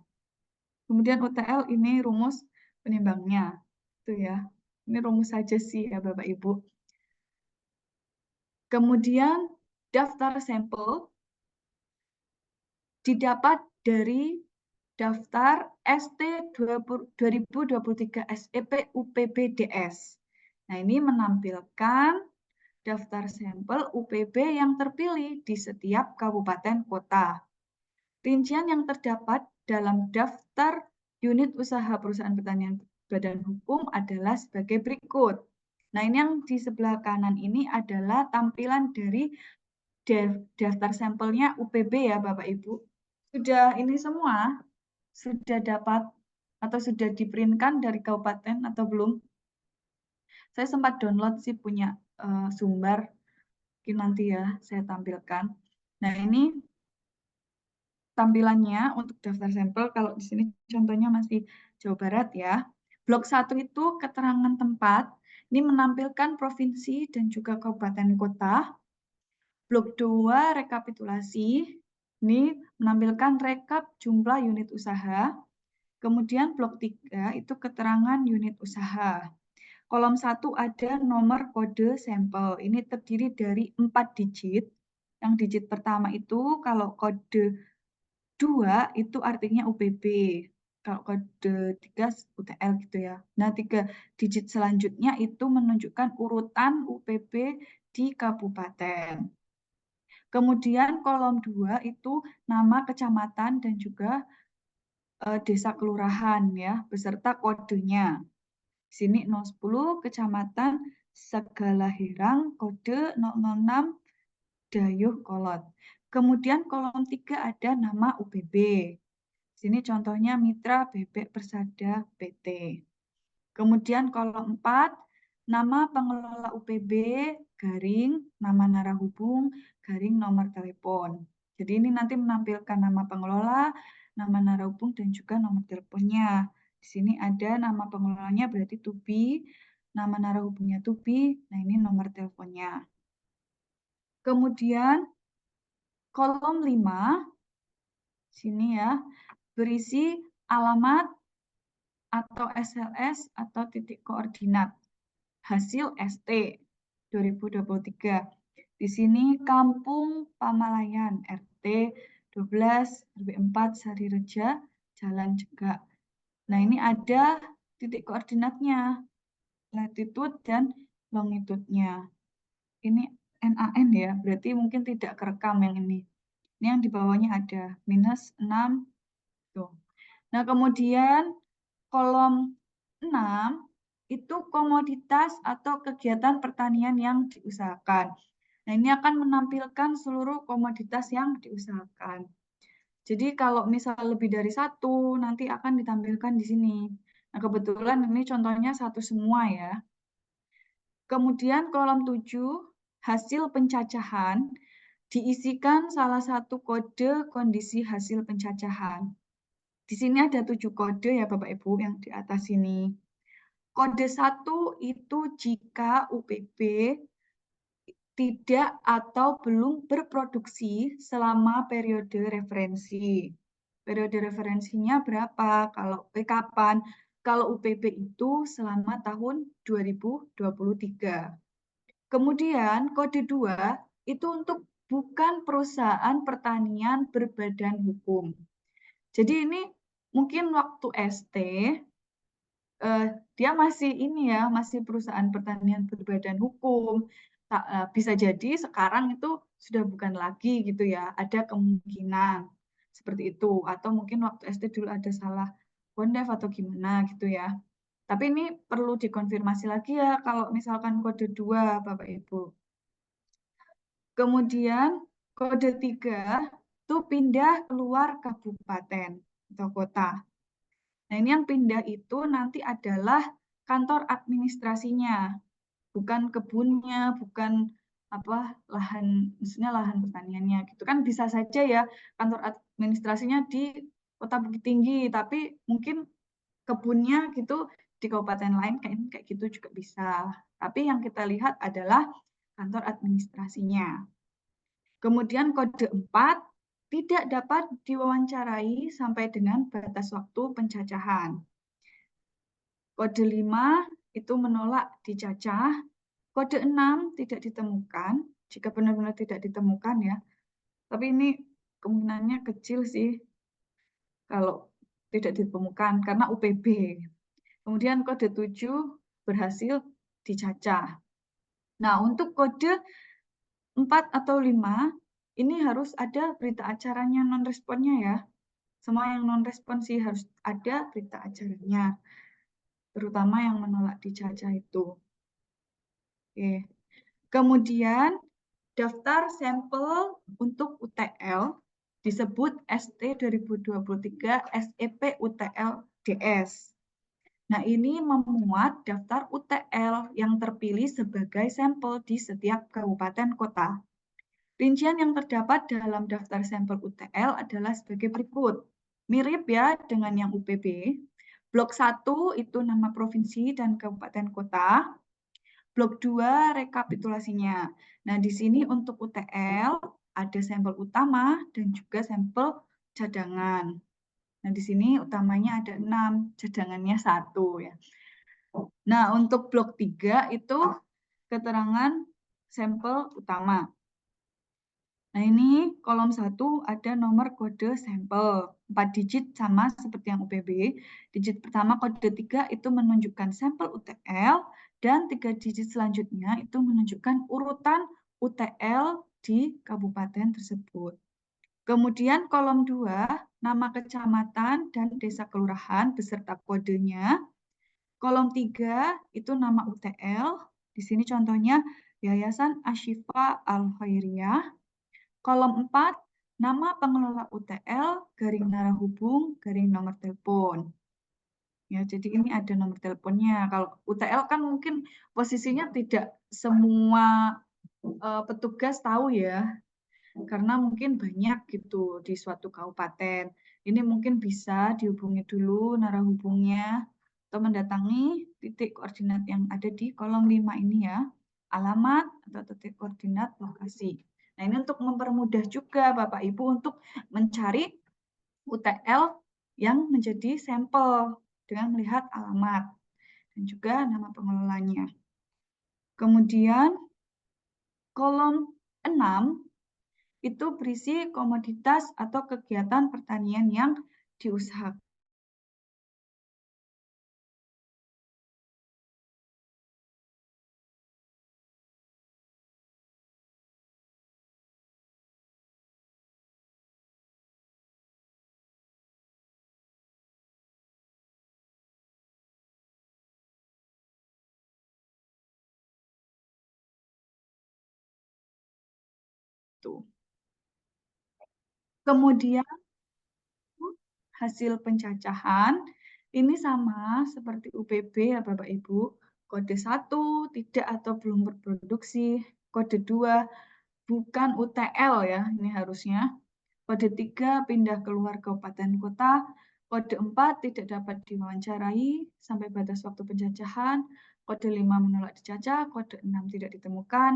Kemudian UTL ini rumus penimbangnya. Itu ya. Ini rumus saja sih ya Bapak Ibu. Kemudian daftar sampel didapat dari daftar ST 2023 SEP UPB-DS. Nah, ini menampilkan daftar sampel UPB yang terpilih di setiap kabupaten kota. Rincian yang terdapat dalam daftar unit usaha perusahaan pertanian badan hukum adalah sebagai berikut. Nah, ini yang di sebelah kanan ini adalah tampilan dari daftar sampelnya UPB ya Bapak Ibu. Sudah ini semua? Sudah dapat atau sudah di-print-kan dari kabupaten atau belum? Saya sempat download sih punya sumber, mungkin nanti ya saya tampilkan. Nah, ini tampilannya untuk daftar sampel. Kalau di sini contohnya masih Jawa Barat ya. Blok 1 itu keterangan tempat. Ini menampilkan provinsi dan juga kabupaten kota. Blok 2 rekapitulasi. Ini menampilkan rekap jumlah unit usaha. Kemudian blok 3 itu keterangan unit usaha. Kolom 1 ada nomor kode sampel. Ini terdiri dari 4 digit. Yang digit pertama itu kalau kode 2 itu artinya UPB. Kalau kode 3 UTL gitu ya. Nah, 3 digit selanjutnya itu menunjukkan urutan UPB di kabupaten. Kemudian kolom 2 itu nama kecamatan dan juga desa kelurahan ya, beserta kodenya. Di sini 010 Kecamatan Segalahirang, kode 006 Dayuh Kolot. Kemudian kolom 3 ada nama UPB. Sini contohnya Mitra Bebek Persada PT. Kemudian kolom 4, nama pengelola UPB, garing, nama narahubung, garing nomor telepon. Jadi ini nanti menampilkan nama pengelola, nama narahubung, dan juga nomor teleponnya. Di sini ada nama pengelolanya berarti Tubi, nama narahubungnya Tubi, nah ini nomor teleponnya. Kemudian kolom 5, sini ya, berisi alamat atau SLS atau titik koordinat hasil ST 2023. Di sini Kampung Pamalayan RT 12 RW 4 Sarireja Jalan Cegak. Nah, ini ada titik koordinatnya. latitude dan longitude-nya. Ini NaN ya, berarti mungkin tidak kerekam yang ini. Ini yang di bawahnya ada -6 tuh. Nah, kemudian kolom 6 itu komoditas atau kegiatan pertanian yang diusahakan. Nah, ini akan menampilkan seluruh komoditas yang diusahakan. Jadi kalau misal lebih dari satu, nanti akan ditampilkan di sini. Nah, kebetulan ini contohnya satu semua ya. Kemudian kolom 7, hasil pencacahan, diisikan salah satu kode kondisi hasil pencacahan. Di sini ada 7 kode ya Bapak Ibu yang di atas ini. Kode 1 itu jika UPB tidak atau belum berproduksi selama periode referensi. Periode referensinya berapa? Kapan? Kalau UPB itu selama tahun 2023. Kemudian kode 2 itu untuk bukan perusahaan pertanian berbadan hukum. Jadi ini mungkin waktu ST dia masih ini ya, masih perusahaan pertanian berbadan hukum. Bisa jadi sekarang itu sudah bukan lagi gitu ya, ada kemungkinan seperti itu. Atau mungkin waktu SD dulu ada salah Bondev atau gimana gitu ya. Tapi ini perlu dikonfirmasi lagi ya kalau misalkan kode 2 Bapak Ibu. Kemudian kode 3 itu pindah keluar kabupaten atau kota. Nah, ini yang pindah itu nanti adalah kantor administrasinya, bukan kebunnya, bukan lahan, maksudnya lahan pertaniannya gitu kan, bisa saja ya kantor administrasinya di Kota Bukit Tinggi, tapi mungkin kebunnya gitu di kabupaten lain kayak gitu juga bisa. Tapi yang kita lihat adalah kantor administrasinya. Kemudian kode 4 tidak dapat diwawancarai sampai dengan batas waktu pencacahan. Kode 5 itu menolak dicacah. Kode 6 tidak ditemukan, jika benar-benar tidak ditemukan ya. Tapi ini kemungkinannya kecil sih kalau tidak ditemukan karena UPB. Kemudian kode 7 berhasil dicacah. Nah, untuk kode 4 atau 5 ini harus ada berita acaranya non-responnya ya. Semua yang non-respon sih harus ada berita acaranya. Terutama yang menolak dicacah itu. Oke. Kemudian daftar sampel untuk UTL disebut ST 2023 SEP UTL DS. Nah, ini memuat daftar UTL yang terpilih sebagai sampel di setiap kabupaten kota. Rincian yang terdapat dalam daftar sampel UTL adalah sebagai berikut. Mirip ya dengan yang UPB. Blok 1 itu nama provinsi dan kabupaten kota. Blok 2 rekapitulasinya. Nah, di sini untuk UTL ada sampel utama dan juga sampel cadangan. Nah, di sini utamanya ada 6, cadangannya 1 ya. Nah, untuk blok 3 itu keterangan sampel utama. Nah, ini kolom 1 ada nomor kode sampel 4 digit sama seperti yang UPB. Digit pertama kode 3 itu menunjukkan sampel UTL dan 3 digit selanjutnya itu menunjukkan urutan UTL di kabupaten tersebut. Kemudian kolom 2 nama kecamatan dan desa kelurahan beserta kodenya. Kolom 3 itu nama UTL. Di sini contohnya Yayasan Ashifa Al-Khairiyah. Kolom 4, nama pengelola UTL, garing narahubung, garing nomor telepon. Ya, jadi ini ada nomor teleponnya. Kalau UTL kan mungkin posisinya tidak semua petugas tahu ya, karena mungkin banyak gitu di suatu kabupaten. Ini mungkin bisa dihubungi dulu narahubungnya atau mendatangi titik koordinat yang ada di kolom 5 ini ya, alamat atau titik koordinat lokasi. Nah, ini untuk mempermudah juga Bapak Ibu untuk mencari UTL yang menjadi sampel dengan melihat alamat dan juga nama pengelolanya. Kemudian kolom 6 itu berisi komoditas atau kegiatan pertanian yang diusahakan. itu. Kemudian hasil pencacahan ini sama seperti UPB ya Bapak Ibu. Kode 1 tidak atau belum berproduksi. Kode 2 bukan UTL ya, ini harusnya. Kode 3 pindah keluar kabupaten kota. Kode 4 tidak dapat diwawancarai sampai batas waktu pencacahan. Kode 5 menolak dicacah. Kode 6 tidak ditemukan.